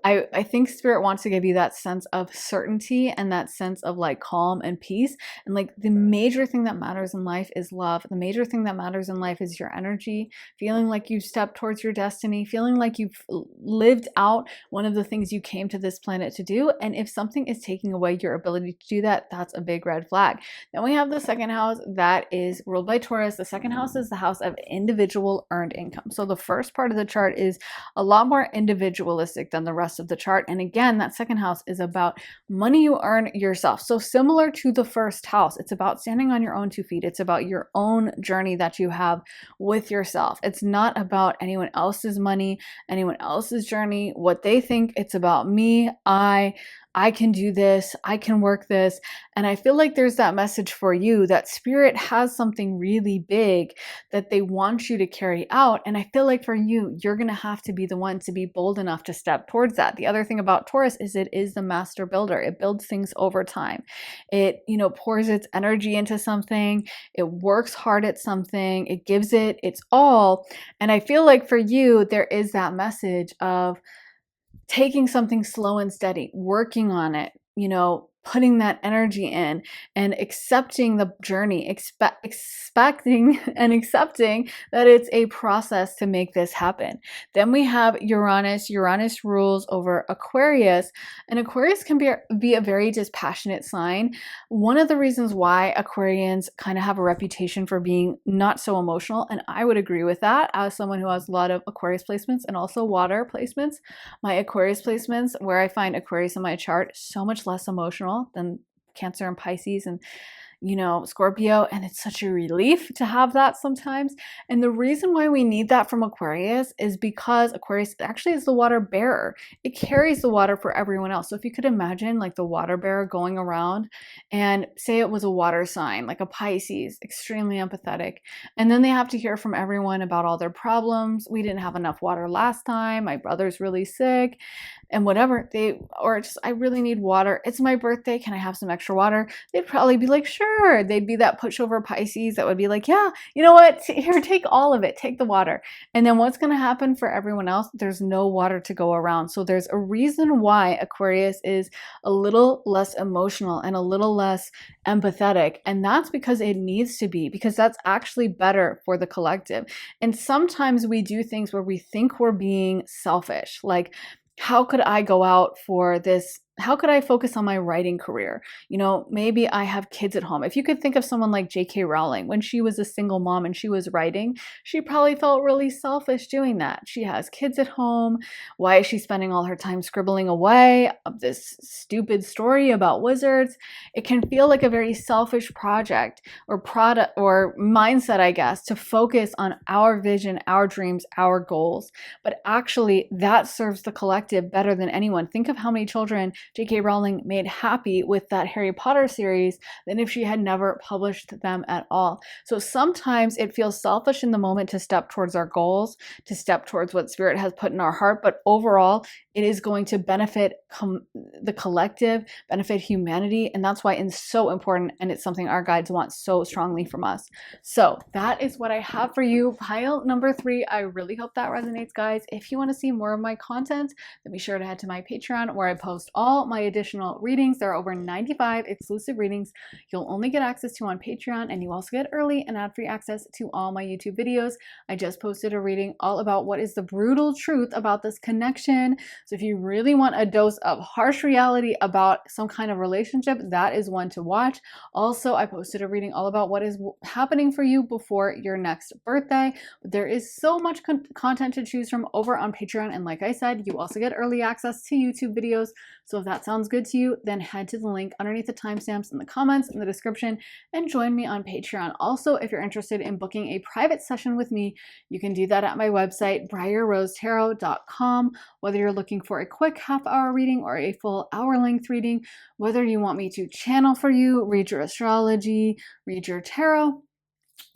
I think spirit wants to give you that sense of certainty and that sense of like calm and peace. And like the major thing that matters in life is love. The major thing that matters in life is your energy, feeling like you've stepped towards your destiny, feeling like you've lived out one of the things you came to this planet to do. And if something is taking away your ability to do that, that's a big red flag. Then we have the second house that is ruled by Taurus. The second house is the house of individual earned income. So the first part of the chart is a lot more individualistic than the rest of the chart. And again, that second house is about money you earn yourself. So similar to the first house, it's about standing on your own 2 feet. It's about your own journey that you have with yourself. It's not about anyone else's money, anyone else's journey, what they think. It's about me. I can do this, I can work this. And I feel like there's that message for you that spirit has something really big that they want you to carry out. And I feel like for you, you're going to have to be the one to be bold enough to step towards that. The other thing about Taurus is it is the master builder. It builds things over time. It, pours its energy into something. It works hard at something. It gives it its all. And I feel like for you, there is that message of taking something slow and steady, working on it, putting that energy in and accepting the journey, expecting and accepting that it's a process to make this happen. Then we have Uranus. Uranus rules over Aquarius, and Aquarius can be a very dispassionate sign. One of the reasons why Aquarians kind of have a reputation for being not so emotional, and I would agree with that as someone who has a lot of Aquarius placements and also water placements. My Aquarius placements, where I find Aquarius in my chart, so much less emotional than Cancer and Pisces and Scorpio, and it's such a relief to have that sometimes. And the reason why we need that from Aquarius is because Aquarius actually is the water bearer. It carries the water for everyone else. So if you could imagine like the water bearer going around, and say it was a water sign like a Pisces, extremely empathetic, and then they have to hear from everyone about all their problems. We didn't have enough water last time, my brother's really sick, and whatever, I really need water, it's my birthday, can I have some extra water? They'd probably be like, sure. They'd be that pushover Pisces that would be like, yeah, you know what, here, take all of it, take the water. And then what's going to happen for everyone else? There's no water to go around. So there's a reason why Aquarius is a little less emotional and a little less empathetic, and that's because it needs to be, because that's actually better for the collective. And sometimes we do things where we think we're being selfish, like, how could I go out for this? How could I focus on my writing career? Maybe I have kids at home. If you could think of someone like J.K. Rowling, when she was a single mom and she was writing, she probably felt really selfish doing that. She has kids at home. Why is she spending all her time scribbling away this stupid story about wizards? It can feel like a very selfish project or product or mindset, I guess, to focus on our vision, our dreams, our goals. But actually, that serves the collective better than anyone. Think of how many children J.K. Rowling made happy with that Harry Potter series than if she had never published them at all. So sometimes it feels selfish in the moment to step towards our goals, to step towards what spirit has put in our heart, but overall, it is going to benefit the collective, benefit humanity, and that's why it's so important, and it's something our guides want so strongly from us. So that is what I have for you. Pile number 3. I really hope that resonates, guys. If you want to see more of my content, then be sure to head to my Patreon, where I post all my additional readings. There are over 95 exclusive readings you'll only get access to on Patreon, and you also get early and ad-free access to all my YouTube videos. I just posted a reading all about what is the brutal truth about this connection. So if you really want a dose of harsh reality about some kind of relationship, that is one to watch. Also, I posted a reading all about what is happening for you before your next birthday. There is so much content to choose from over on Patreon, and like I said, you also get early access to YouTube videos. So if that sounds good to you, then head to the link underneath the timestamps in the comments in the description and join me on Patreon. Also, if you're interested in booking a private session with me, you can do that at my website, briarrosetarot.com. Whether you're looking for a quick half-hour reading or a full hour-length reading, whether you want me to channel for you, read your astrology, read your tarot,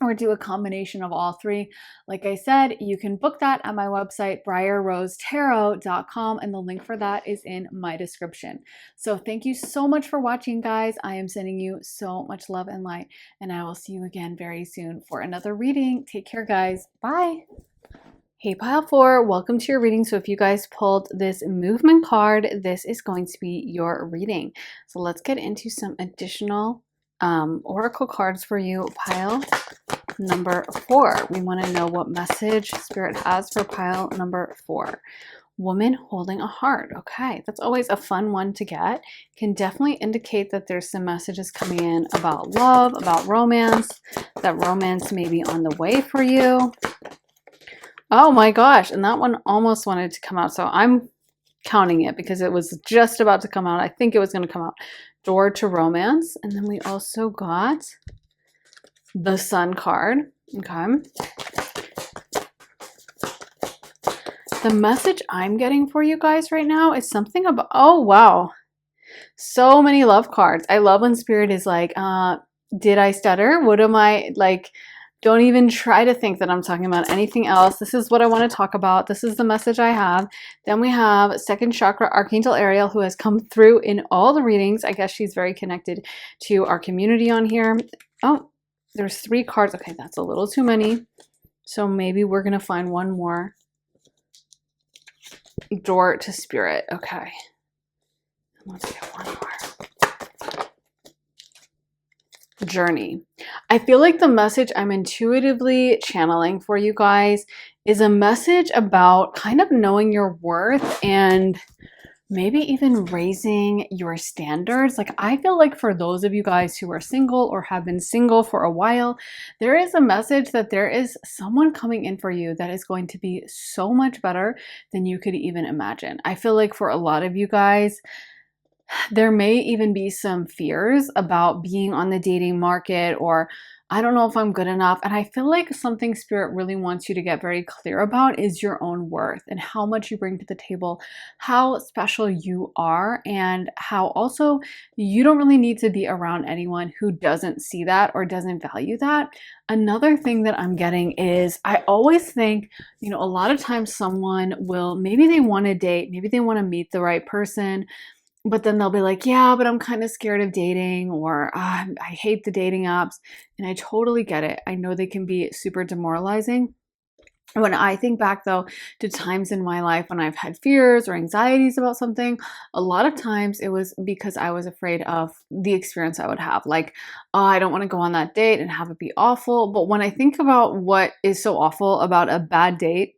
or do a combination of all 3. Like I said, you can book that at my website, briarrosetarot.com, and the link for that is in my description. So thank you so much for watching, guys. I am sending you so much love and light, and I will see you again very soon for another reading. Take care, guys. Bye. Hey pile 4, welcome to your reading. So if you guys pulled this movement card, this is going to be your reading. So let's get into some additional oracle cards for you. Pile number 4. We want to know what message Spirit has for pile number 4. Woman holding a heart. Okay, that's always a fun one to get. Can definitely indicate that there's some messages coming in about love, about romance, that romance may be on the way for you. Oh my gosh, and that one almost wanted to come out, so I'm counting it because it was just about to come out. I think it was going to come out. Door to romance. And then we also got the Sun card. Okay. The message I'm getting for you guys right now is something about, oh wow, so many love cards. I love when Spirit is like, did I stutter? What am I like? Don't even try to think that I'm talking about anything else. This is what I want to talk about. This is the message I have. Then we have second chakra Archangel Ariel, who has come through in all the readings. I guess she's very connected to our community on here. Oh, there's 3 cards. Okay, that's a little too many. So maybe we're going to find one more. Door to Spirit. Okay. Let's get one more. Journey. I feel like the message I'm intuitively channeling for you guys is a message about kind of knowing your worth and maybe even raising your standards. Like I feel like for those of you guys who are single or have been single for a while, there is a message that there is someone coming in for you that is going to be so much better than you could even imagine. I feel like for a lot of you guys, there may even be some fears about being on the dating market, or I don't know if I'm good enough. And I feel like something Spirit really wants you to get very clear about is your own worth and how much you bring to the table, how special you are, and how also you don't really need to be around anyone who doesn't see that or doesn't value that. Another thing that I'm getting is I always think, you know, a lot of times someone will, maybe they want to date, maybe they want to meet the right person, but then they'll be like, yeah, but I'm kind of scared of dating, or I hate the dating apps. And I totally get it. I know they can be super demoralizing. When I think back though to times in my life when I've had fears or anxieties about something, a lot of times it was because I was afraid of the experience I would have. Like, oh, I don't want to go on that date and have it be awful. But when I think about what is so awful about a bad date,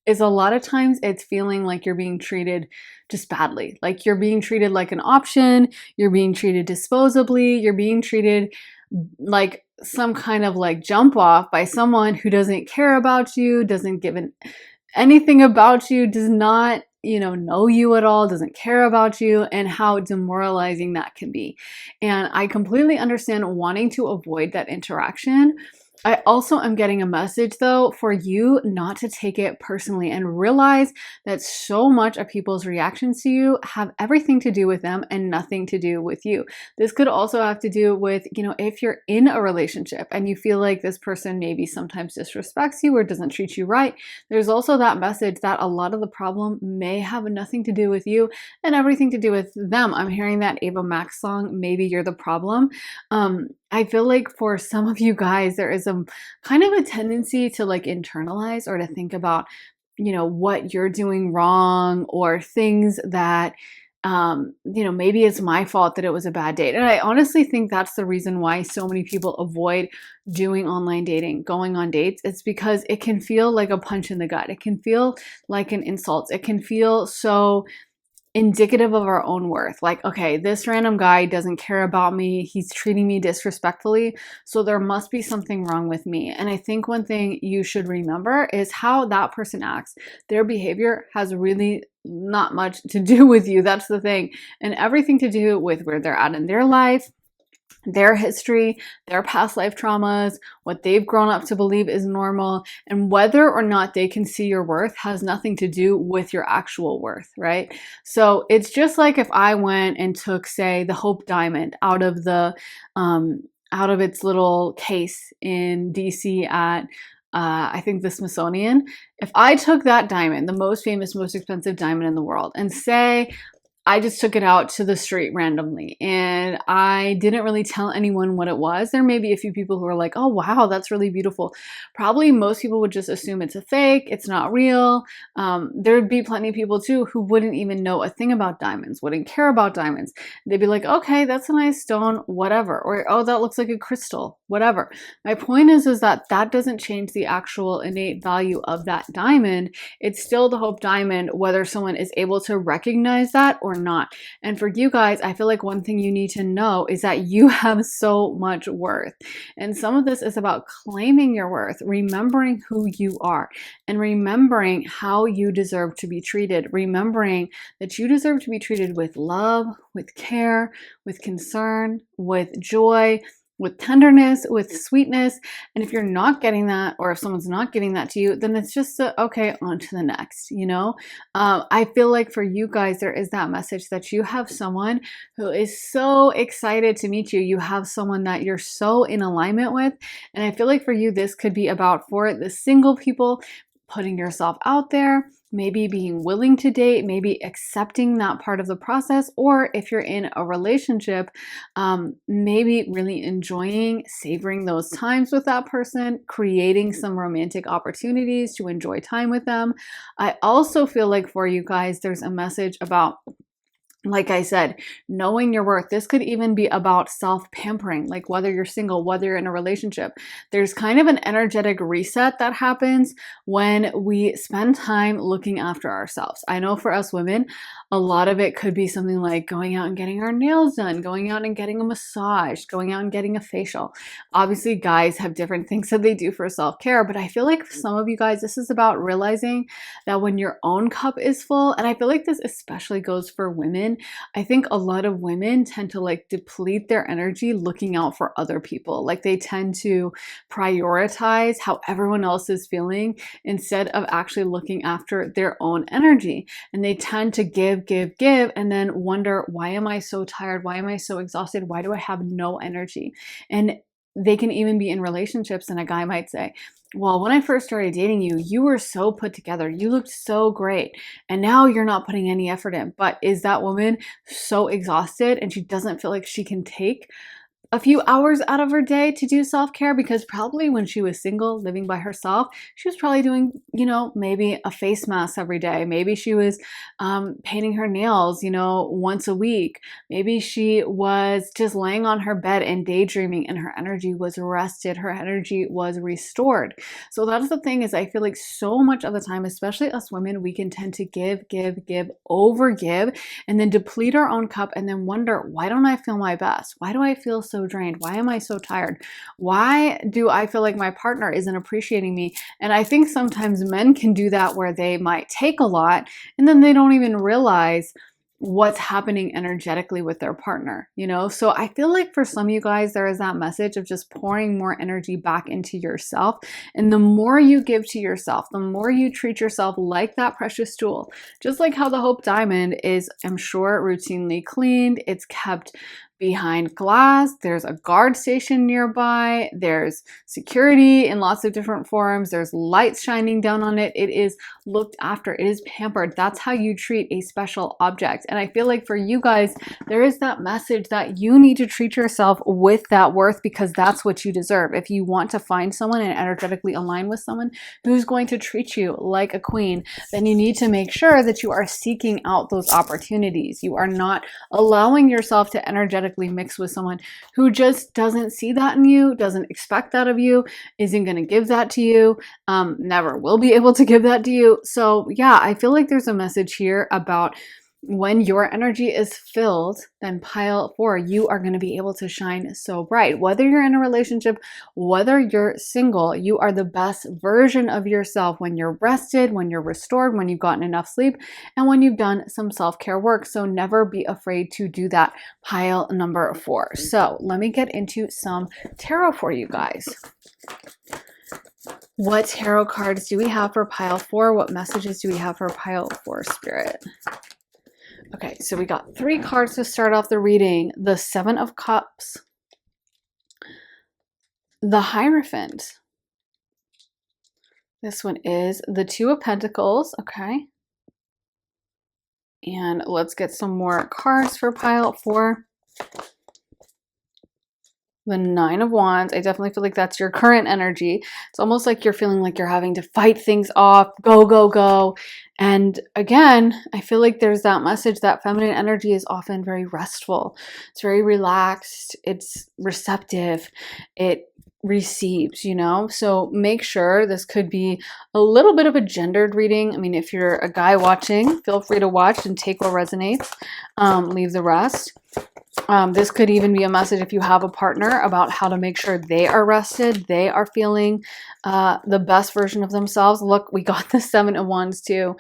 is a lot of times it's feeling like you're being treated just badly. Like you're being treated like an option, you're being treated disposably, you're being treated like some kind of like jump off by someone who doesn't care about you, doesn't give anything about you, does not, you know you at all, doesn't care about you, and how demoralizing that can be. And I completely understand wanting to avoid that interaction. I also am getting a message though for you not to take it personally and realize that so much of people's reactions to you have everything to do with them and nothing to do with you. This could also have to do with, you know, if you're in a relationship and you feel like this person maybe sometimes disrespects you or doesn't treat you right, there's also that message that a lot of the problem may have nothing to do with you and everything to do with them. I'm hearing that Ava Max song, Maybe You're the Problem. I feel like for some of you guys, there is a kind of a tendency to like internalize or to think about, you know, what you're doing wrong or things that, you know, maybe it's my fault that it was a bad date. And I honestly think that's the reason why so many people avoid doing online dating, going on dates. It's because it can feel like a punch in the gut. It can feel like an insult. It can feel so indicative of our own worth. Like, okay, this random guy doesn't care about me. He's treating me disrespectfully. So there must be something wrong with me. And I think one thing you should remember is how that person acts. Their behavior has really not much to do with you. That's the thing. And everything to do with where they're at in their life, their history, their past life traumas, what they've grown up to believe is normal, and whether or not they can see your worth has nothing to do with your actual worth, right? So it's just like if I went and took, say, the Hope Diamond out of its little case in DC at I think the Smithsonian. If I took that diamond, the most famous, most expensive diamond in the world, and say I just took it out to the street randomly and I didn't really tell anyone what it was. There may be a few people who are like, oh, wow, that's really beautiful. Probably most people would just assume it's a fake, it's not real. There'd be plenty of people too who wouldn't even know a thing about diamonds, wouldn't care about diamonds. They'd be like, okay, that's a nice stone, whatever. Or, oh, that looks like a crystal, whatever. My point is that that doesn't change the actual innate value of that diamond. It's still the Hope Diamond, whether someone is able to recognize that or not. And for you guys, I feel like one thing you need to know is that you have so much worth. And some of this is about claiming your worth, remembering who you are, and remembering how you deserve to be treated, remembering that you deserve to be treated with love, with care, with concern, with joy, with tenderness, with sweetness. And if you're not getting that, or if someone's not giving that to you, then it's just okay, on to the next, you know? I feel like for you guys, there is that message that you have someone who is so excited to meet you. You have someone that you're so in alignment with. And I feel like for you, this could be about, for the single people, putting yourself out there, maybe being willing to date, maybe accepting that part of the process, or if you're in a relationship, maybe really enjoying, savoring those times with that person, creating some romantic opportunities to enjoy time with them. I also feel like for you guys, there's a message about, like I said, knowing your worth. This could even be about self-pampering, like whether you're single, whether you're in a relationship. There's kind of an energetic reset that happens when we spend time looking after ourselves. I know for us women, a lot of it could be something like going out and getting our nails done, going out and getting a massage, going out and getting a facial. Obviously, guys have different things that they do for self-care, but I feel like for some of you guys, this is about realizing that when your own cup is full, and I feel like this especially goes for women, I think a lot of women tend to like deplete their energy looking out for other people. Like they tend to prioritize how everyone else is feeling instead of actually looking after their own energy. And they tend to give, and then wonder, why am I so tired? Why am I so exhausted? Why do I have no energy? And they can even be in relationships and a guy might say, well, when I first started dating you, you were so put together. You looked so great. And now you're not putting any effort in. But is that woman so exhausted and she doesn't feel like she can take a few hours out of her day to do self-care? Because probably when she was single, living by herself, she was probably doing, you know, maybe a face mask every day. Maybe she was painting her nails, you know, once a week. Maybe she was just laying on her bed and daydreaming and her energy was rested. Her energy was restored. So that's the thing, is I feel like so much of the time, especially us women, we can tend to give, overgive, and then deplete our own cup and then wonder, why don't I feel my best? Why do I feel so drained? Why am I so tired? Why do I feel like my partner isn't appreciating me? And I think sometimes men can do that, where they might take a lot and then they don't even realize what's happening energetically with their partner, you know? So I feel like for some of you guys, there is that message of just pouring more energy back into yourself. And the more you give to yourself, the more you treat yourself like that precious jewel, just like how the Hope Diamond is, I'm sure, routinely cleaned, it's kept behind glass, there's a guard station nearby, there's security in lots of different forms, there's lights shining down on it, it is looked after, it is pampered. That's how you treat a special object. And I feel like for you guys, there is that message that you need to treat yourself with that worth, because that's what you deserve. If you want to find someone and energetically align with someone who's going to treat you like a queen, then you need to make sure that you are seeking out those opportunities. You are not allowing yourself to energetically mix with someone who just doesn't see that in you, doesn't expect that of you, isn't going to give that to you, never will be able to give that to you. So yeah, I feel like there's a message here about when your energy is filled, then pile 4, you are going to be able to shine so bright. Whether you're in a relationship, whether you're single, you are the best version of yourself when you're rested, when you're restored, when you've gotten enough sleep, and when you've done some self-care work. So never be afraid to do that. Pile number 4. So let me get into some tarot for you guys. What tarot cards do we have for pile 4? What messages do we have for pile 4, Spirit? Okay, so we got 3 cards to start off the reading. The 7 of Cups, the Hierophant. This one is the 2 of Pentacles, okay? And let's get some more cards for pile 4. The 9 of Wands. I definitely feel like that's your current energy. It's almost like you're feeling like you're having to fight things off, go, go, go. And again, I feel like there's that message that feminine energy is often very restful. It's very relaxed. It's receptive. It receives, you know? So make sure this could be a little bit of a gendered reading. I mean, if you're a guy watching, feel free to watch and take what resonates. Leave the rest. This could even be a message if you have a partner about how to make sure they are rested, they are feeling the best version of themselves. Look, we got the 7 of Wands too.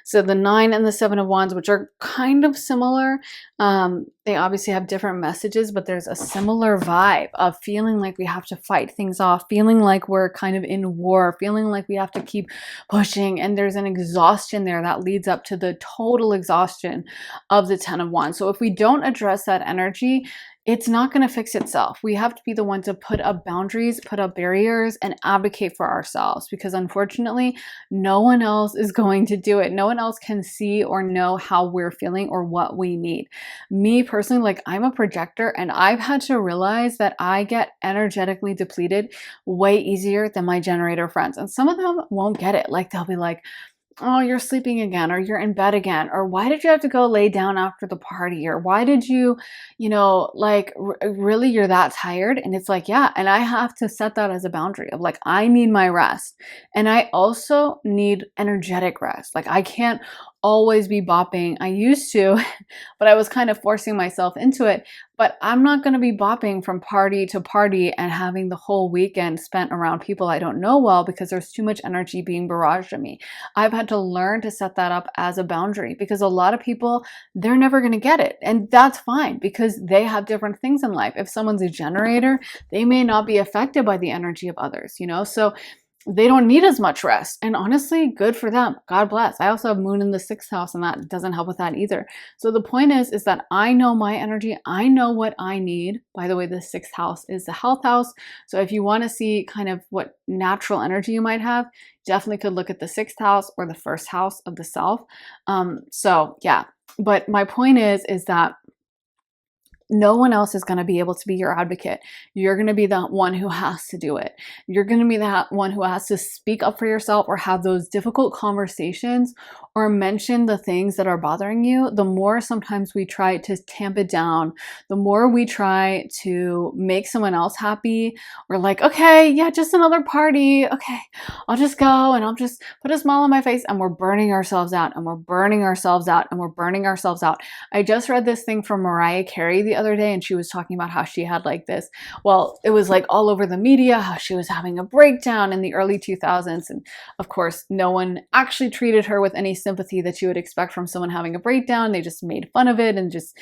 So the 9 and the 7 of Wands, which are kind of similar, they obviously have different messages, but there's a similar vibe of feeling like we have to fight things off, feeling like we're kind of in war, feeling like we have to keep pushing, and there's an exhaustion there that leads up to the total exhaustion of the 10 of Wands. So if we don't address that energy, it's not going to fix itself. We have to be the one to put up boundaries, put up barriers, and advocate for ourselves, because unfortunately, no one else is going to do it. No one else can see or know how we're feeling or what we need. Me personally, like, I'm a projector, and I've had to realize that I get energetically depleted way easier than my generator friends. And some of them won't get it. Like, they'll be like, oh, you're sleeping again, or you're in bed again, or why did you have to go lay down after the party, or why did you, like, really, you're that tired? And it's like, yeah, and I have to set that as a boundary of like, I need my rest, and I also need energetic rest. Like, I can't always be bopping. I used to, but I was kind of forcing myself into it. But I'm not going to be bopping from party to party and having the whole weekend spent around people I don't know well, because there's too much energy being barraged at me. I've had to learn to set that up as a boundary, because a lot of people, they're never going to get it. And that's fine, because they have different things in life. If someone's a generator, they may not be affected by the energy of others, So they don't need as much rest. And honestly, good for them. God bless. I also have Moon in the 6th house, and that doesn't help with that either. So the point is that I know my energy. I know what I need. By the way, the 6th house is the health house. So if you want to see kind of what natural energy you might have, definitely could look at the 6th house or the 1st house of the self. So yeah, but my point is that no one else is going to be able to be your advocate. You're going to be the one who has to do it. You're going to be the one who has to speak up for yourself, or have those difficult conversations, or mention the things that are bothering you. The more sometimes we try to tamp it down, the more we try to make someone else happy. We're like, okay, yeah, just another party. Okay, I'll just go and I'll just put a smile on my face. And we're burning ourselves out, and we're burning ourselves out, and we're burning ourselves out. I just read this thing from Mariah Carey the other day, and she was talking about how she had like this, well, it was like all over the media, how she was having a breakdown in the early 2000s. And of course, no one actually treated her with any sympathy that you would expect from someone having a breakdown. They just made fun of it and just,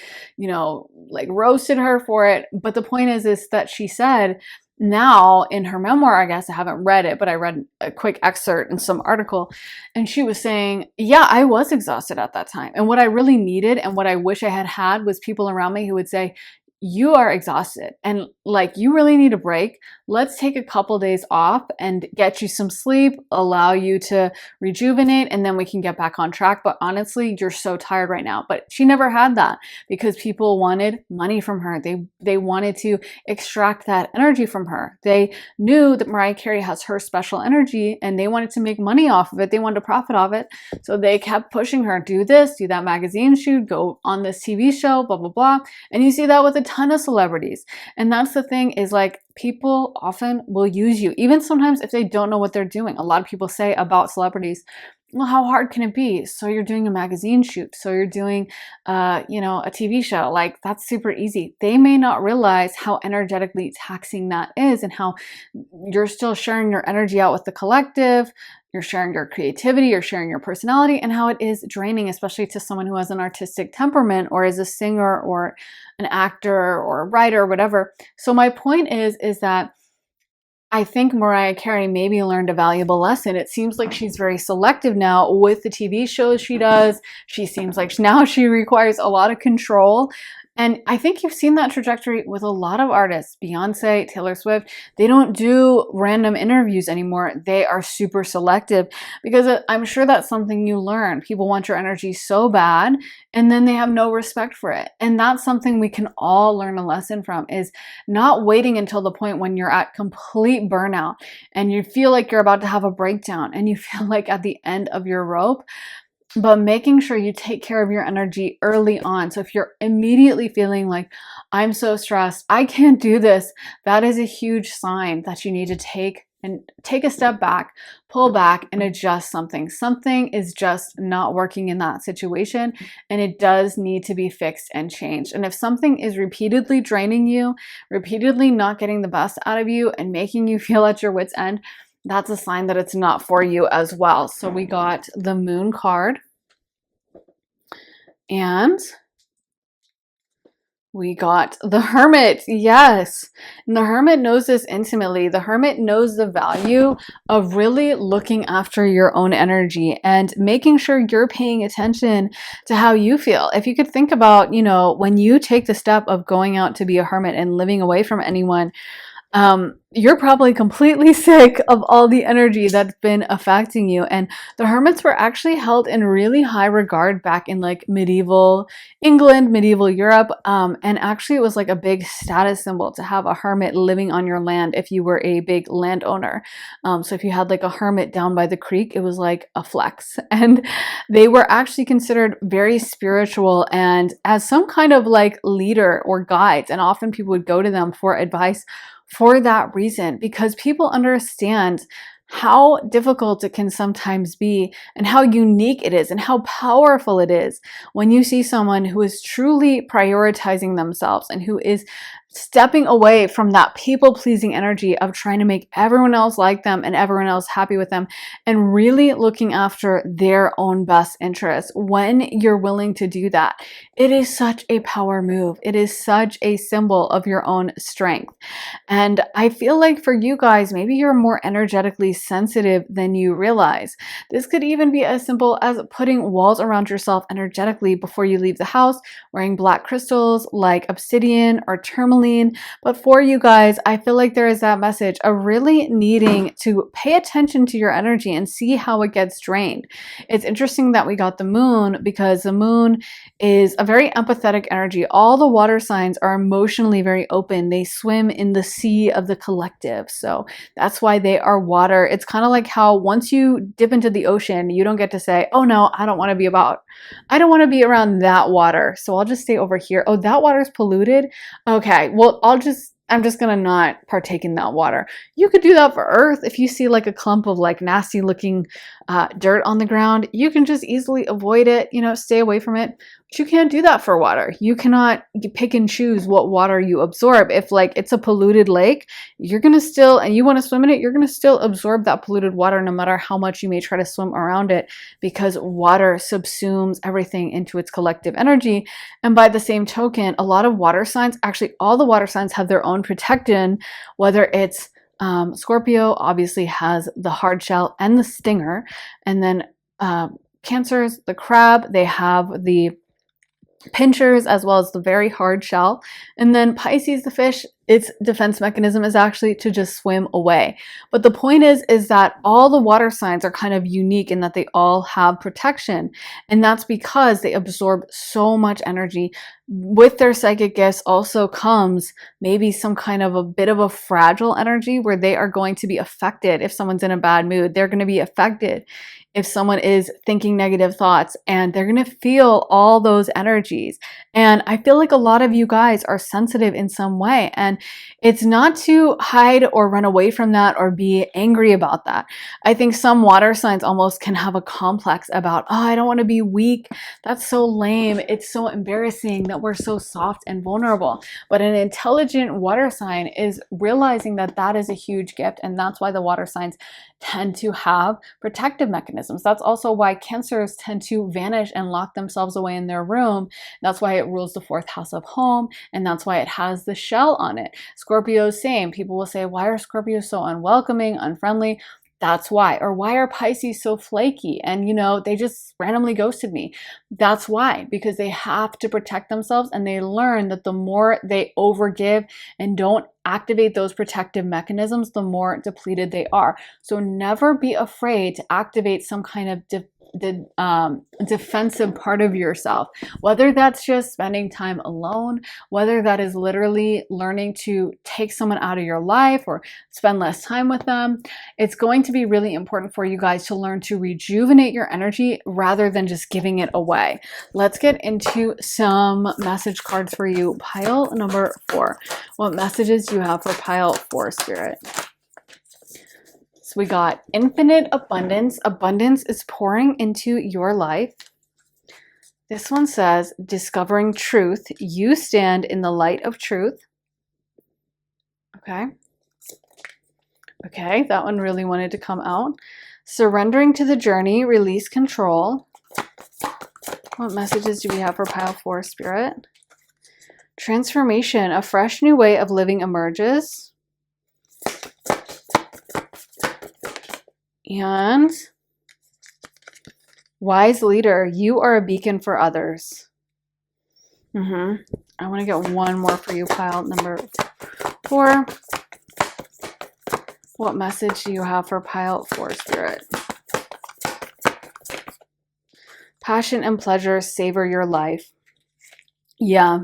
like roasted her for it. But the point is that she said, now in her memoir, I guess I haven't read it, but I read a quick excerpt in some article, and she was saying, yeah, I was exhausted at that time. And what I really needed, and what I wish I had was people around me who would say, you are exhausted and like you really need a break. Let's take a couple days off and get you some sleep, allow you to rejuvenate, and then we can get back on track. But honestly, you're so tired right now. But she never had that, because people wanted money from her. They wanted to extract that energy from her. They knew that Mariah Carey has her special energy, and they wanted to make money off of it. They wanted to profit off it. So they kept pushing her, do this, do that magazine shoot, go on this TV show, blah, blah, blah. And you see that with a ton of celebrities. And that's the thing, is like, people often will use you, even sometimes if they don't know what they're doing. A lot of people say about celebrities, well, how hard can it be? So you're doing a magazine shoot, so you're doing a TV show, like that's super easy. They may not realize how energetically taxing that is, and how you're still sharing your energy out with the collective. You're sharing your creativity, you're sharing your personality, and how it is draining, especially to someone who has an artistic temperament, or is a singer or an actor or a writer or whatever. So my point is that I think Mariah Carey maybe learned a valuable lesson. It seems like she's very selective now with the TV shows she does. She seems like now she requires a lot of control. And I think you've seen that trajectory with a lot of artists. Beyonce, Taylor Swift, they don't do random interviews anymore. They are super selective because I'm sure that's something you learn. People want your energy so bad and then they have no respect for it. And that's something we can all learn a lesson from, is not waiting until the point when you're at complete burnout and you feel like you're about to have a breakdown and you feel like at the end of your rope, but making sure you take care of your energy early on. So if you're immediately feeling like, I'm so stressed, I can't do this, that is a huge sign that you need to take a step back, pull back, and adjust something. Something is just not working in that situation, and it does need to be fixed and changed. And if something is repeatedly draining you, repeatedly not getting the best out of you, and making you feel at your wit's end, that's a sign that it's not for you as well. So we got the Moon card, and we got the Hermit. Yes. And the Hermit knows this intimately. The Hermit knows the value of really looking after your own energy and making sure you're paying attention to how you feel. If you could think about, when you take the step of going out to be a hermit and living away from anyone, you're probably completely sick of all the energy that's been affecting you. And the hermits were actually held in really high regard back in like medieval England, medieval Europe. And actually it was like a big status symbol to have a hermit living on your land if you were a big landowner. So if you had like a hermit down by the creek, it was like a flex. And they were actually considered very spiritual and as some kind of like leader or guides. And often people would go to them for advice for that reason, because people understand how difficult it can sometimes be and how unique it is and how powerful it is when you see someone who is truly prioritizing themselves and who is stepping away from that people-pleasing energy of trying to make everyone else like them and everyone else happy with them and really looking after their own best interests. When you're willing to do that, it is such a power move. It is such a symbol of your own strength. And I feel like for you guys, maybe you're more energetically sensitive than you realize. This could even be as simple as putting walls around yourself energetically before you leave the house, wearing black crystals like obsidian or tourmaline. But for you guys, I feel like there is that message of really needing to pay attention to your energy and see how it gets drained. It's interesting that we got the Moon because the Moon is a very empathetic energy. All the water signs are emotionally very open. They swim in the sea of the collective. So that's why they are water. It's kind of like how once you dip into the ocean, you don't get to say, oh no, I don't want to be around that water. So I'll just stay over here. Oh, that water's polluted. Okay, well, I'm just gonna not partake in that water. You could do that for Earth. If you see like a clump of like nasty looking dirt on the ground, you can just easily avoid it, stay away from it. But you can't do that for water. You cannot pick and choose what water you absorb. If like it's a polluted lake, you're gonna still, and you wanna swim in it, you're gonna still absorb that polluted water no matter how much you may try to swim around it, because water subsumes everything into its collective energy. And by the same token, a lot of water signs, actually all the water signs have their own protection, whether it's Scorpio obviously has the hard shell and the stinger, and then Cancers, the crab, they have the pinchers as well as the very hard shell. And then Pisces, the fish, its defense mechanism is actually to just swim away. But the point is that all the water signs are kind of unique in that they all have protection. And that's because they absorb so much energy. With their psychic gifts also comes maybe some kind of a bit of a fragile energy where they are going to be affected if someone's in a bad mood. They're going to be affected if someone is thinking negative thoughts, and they're going to feel all those energies. And I feel like a lot of you guys are sensitive in some way, and it's not to hide or run away from that or be angry about that. I think some water signs almost can have a complex about, oh, I don't want to be weak. That's so lame. It's so embarrassing that we're so soft and vulnerable. But an intelligent water sign is realizing that that is a huge gift, and that's why the water signs tend to have protective mechanisms. That's also why Cancers tend to vanish and lock themselves away in their room. That's why it rules the fourth house of home, and that's why it has the shell on it. Scorpio, same. People will say, why are Scorpios so unwelcoming, unfriendly? That's why. Or why are Pisces so flaky and, they just randomly ghosted me? That's why, because they have to protect themselves, and they learn that the more they overgive and don't activate those protective mechanisms, the more depleted they are. So never be afraid to activate some kind of defensive part of yourself, whether that's just spending time alone, whether that is literally learning to take someone out of your life or spend less time with them. It's going to be really important for you guys to learn to rejuvenate your energy rather than just giving it away. Let's get into some message cards for you. Pile number 4. What messages do you have for pile 4, Spirit? So we got infinite abundance. Abundance is pouring into your life. This one says discovering truth. You stand in the light of truth. Okay. Okay, that one really wanted to come out. Surrendering to the journey. Release control. What messages do we have for pile 4, Spirit? Transformation. A fresh new way of living emerges. And wise leader, you are a beacon for others. I want to get one more for you, pile number 4. What message do you have for pile 4, Spirit? Passion and pleasure, savor your life. Yeah.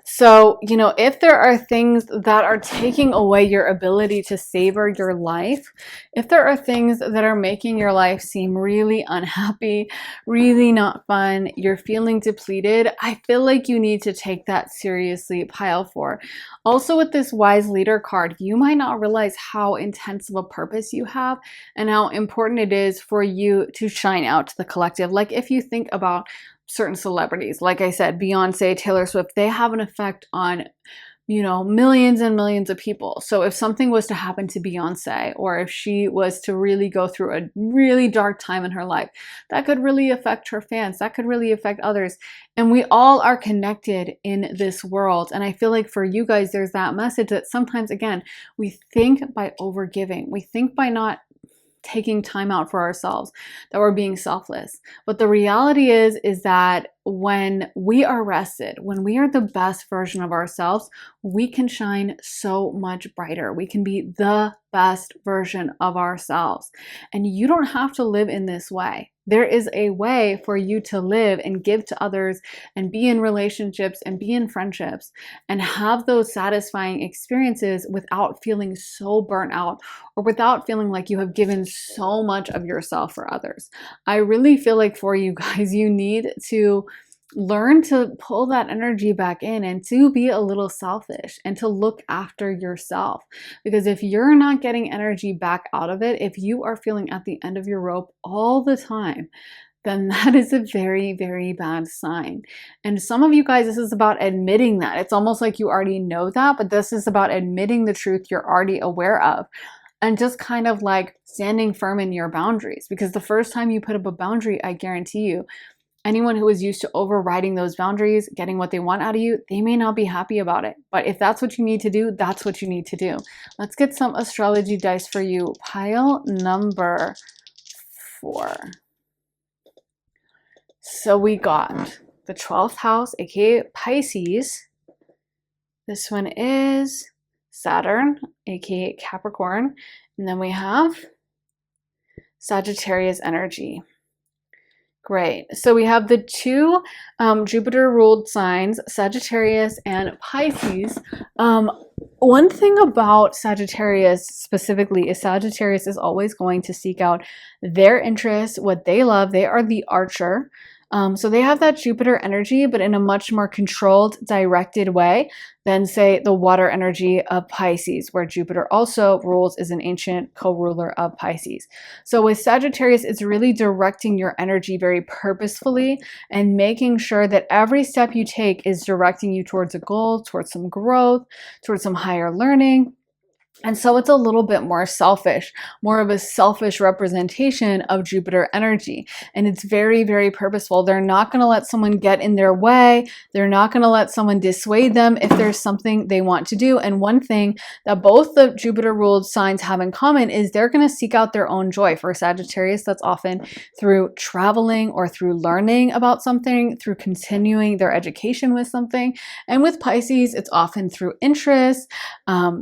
So, if there are things that are taking away your ability to savor your life, if there are things that are making your life seem really unhappy, really not fun, you're feeling depleted, I feel like you need to take that seriously, pile 4. Also, with this wise leader card, you might not realize how intense of a purpose you have and how important it is for you to shine out to the collective. Like if you think about certain celebrities, like I said, Beyonce, Taylor Swift, they have an effect on, millions and millions of people. So if something was to happen to Beyonce, or if she was to really go through a really dark time in her life, that could really affect her fans. That could really affect others. And we all are connected in this world. And I feel like for you guys, there's that message that sometimes, again, we think by overgiving, we think by not taking time out for ourselves, that we're being selfless. But the reality is that when we are rested, when we are the best version of ourselves, we can shine so much brighter. We can be the best version of ourselves. And you don't have to live in this way. There is a way for you to live and give to others and be in relationships and be in friendships and have those satisfying experiences without feeling so burnt out or without feeling like you have given so much of yourself for others. I really feel like for you guys, you need to learn to pull that energy back in and to be a little selfish and to look after yourself. Because if you're not getting energy back out of it, if you are feeling at the end of your rope all the time, then that is a very, very bad sign. And some of you guys, this is about admitting that. It's almost like you already know that, but this is about admitting the truth you're already aware of. And just kind of like standing firm in your boundaries. Because the first time you put up a boundary, I guarantee you, anyone who is used to overriding those boundaries, getting what they want out of you, they may not be happy about it. But if that's what you need to do, that's what you need to do. Let's get some astrology dice for you. Pile number 4. So we got the 12th house, aka Pisces. This one is Saturn, aka Capricorn. And then we have Sagittarius energy. Great. So we have the 2 Jupiter-ruled signs, Sagittarius and Pisces. One thing about Sagittarius specifically is Sagittarius is always going to seek out their interests, what they love. They are the archer. So they have that Jupiter energy, but in a much more controlled, directed way than, say, the water energy of Pisces, where Jupiter also rules, is an ancient co-ruler of Pisces. So with Sagittarius, it's really directing your energy very purposefully and making sure that every step you take is directing you towards a goal, towards some growth, towards some higher learning. And so it's a little bit more selfish, more of a selfish representation of Jupiter energy. And it's very, very purposeful. They're not going to let someone get in their way. They're not going to let someone dissuade them if there's something they want to do. And one thing that both the Jupiter ruled signs have in common is they're going to seek out their own joy. For Sagittarius, that's often through traveling or through learning about something, through continuing their education with something. And with Pisces, it's often through interest,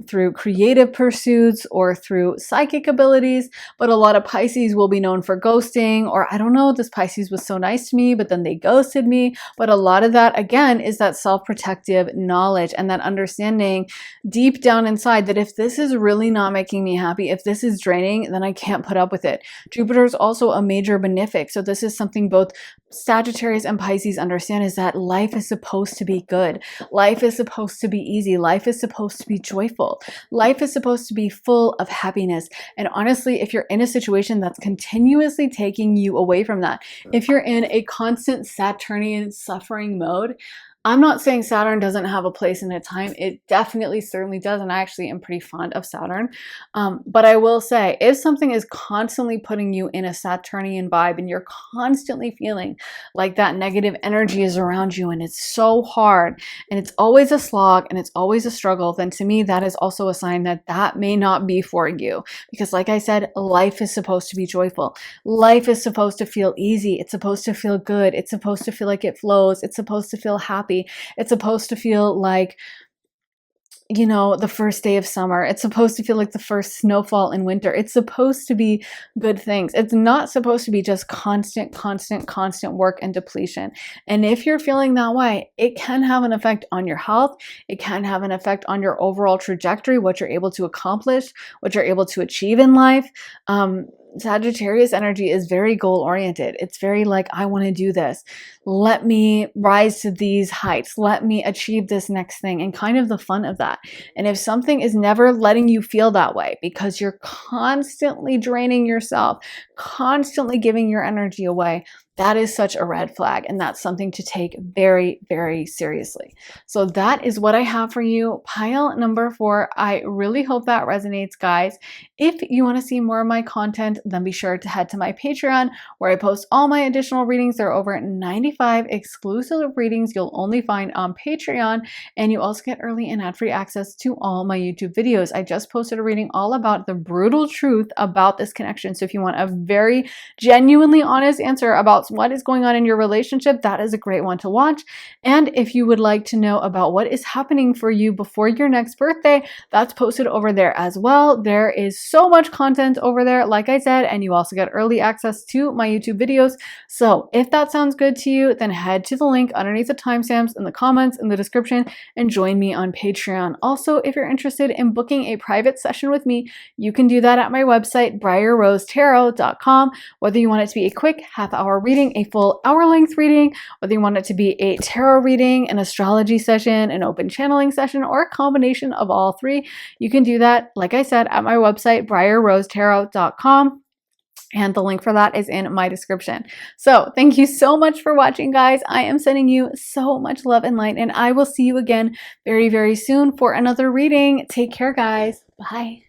through creative pursuits, or through psychic abilities. But a lot of Pisces will be known for ghosting, or I don't know, this Pisces was so nice to me, but then they ghosted me. But a lot of that, again, is that self-protective knowledge and that understanding deep down inside that if this is really not making me happy, if this is draining, then I can't put up with it. Jupiter is also a major benefic. So this is something both Sagittarius and Pisces understand, is that life is supposed to be good. Life is supposed to be easy. Life is supposed to be joyful. Life is supposed to be full of happiness. And honestly, if you're in a situation that's continuously taking you away from that, if you're in a constant Saturnian suffering mode, I'm not saying Saturn doesn't have a place in a time. It definitely, certainly does. And I actually am pretty fond of Saturn. But I will say, if something is constantly putting you in a Saturnian vibe and you're constantly feeling like that negative energy is around you and it's so hard and it's always a slog and it's always a struggle, then to me, that is also a sign that that may not be for you. Because like I said, life is supposed to be joyful. Life is supposed to feel easy. It's supposed to feel good. It's supposed to feel like it flows. It's supposed to feel happy. It's supposed to feel like, you know, the first day of summer. It's supposed to feel like the first snowfall in winter. It's supposed to be good things. It's not supposed to be just constant work and depletion. And if you're feeling that way, it can have an effect on your health. It can have an effect on your overall trajectory, what you're able to accomplish, what you're able to achieve in life. Sagittarius energy is very goal oriented. It's very like, I want to do this. Let me rise to these heights. Let me achieve this next thing, and kind of the fun of that. And if something is never letting you feel that way because you're constantly draining yourself, constantly giving your energy away, that is such a red flag, and that's something to take very, very seriously. So that is what I have for you. Pile number 4. I really hope that resonates, guys. If you want to see more of my content, then be sure to head to my Patreon, where I post all my additional readings. There are over 95 exclusive readings you'll only find on Patreon, and you also get early and ad-free access to all my YouTube videos. I just posted a reading all about the brutal truth about this connection. So if you want a very genuinely honest answer about what is going on in your relationship, that is a great one to watch. And if you would like to know about what is happening for you before your next birthday, that's posted over there as well. There is so much content over there, like I said, and you also get early access to my YouTube videos. So if that sounds good to you, then head to the link underneath the timestamps in the comments in the description and join me on Patreon. Also, if you're interested in booking a private session with me, you can do that at my website, briarrosetarot.com. Whether you want it to be a quick half-hour reading, a full hour-length reading, whether you want it to be a tarot reading, an astrology session, an open channeling session, or a combination of all three, you can do that, like I said, at my website, briarrosetarot.com. And the link for that is in my description. So thank you so much for watching, guys. I am sending you so much love and light, and I will see you again very, very soon for another reading. Take care, guys. Bye.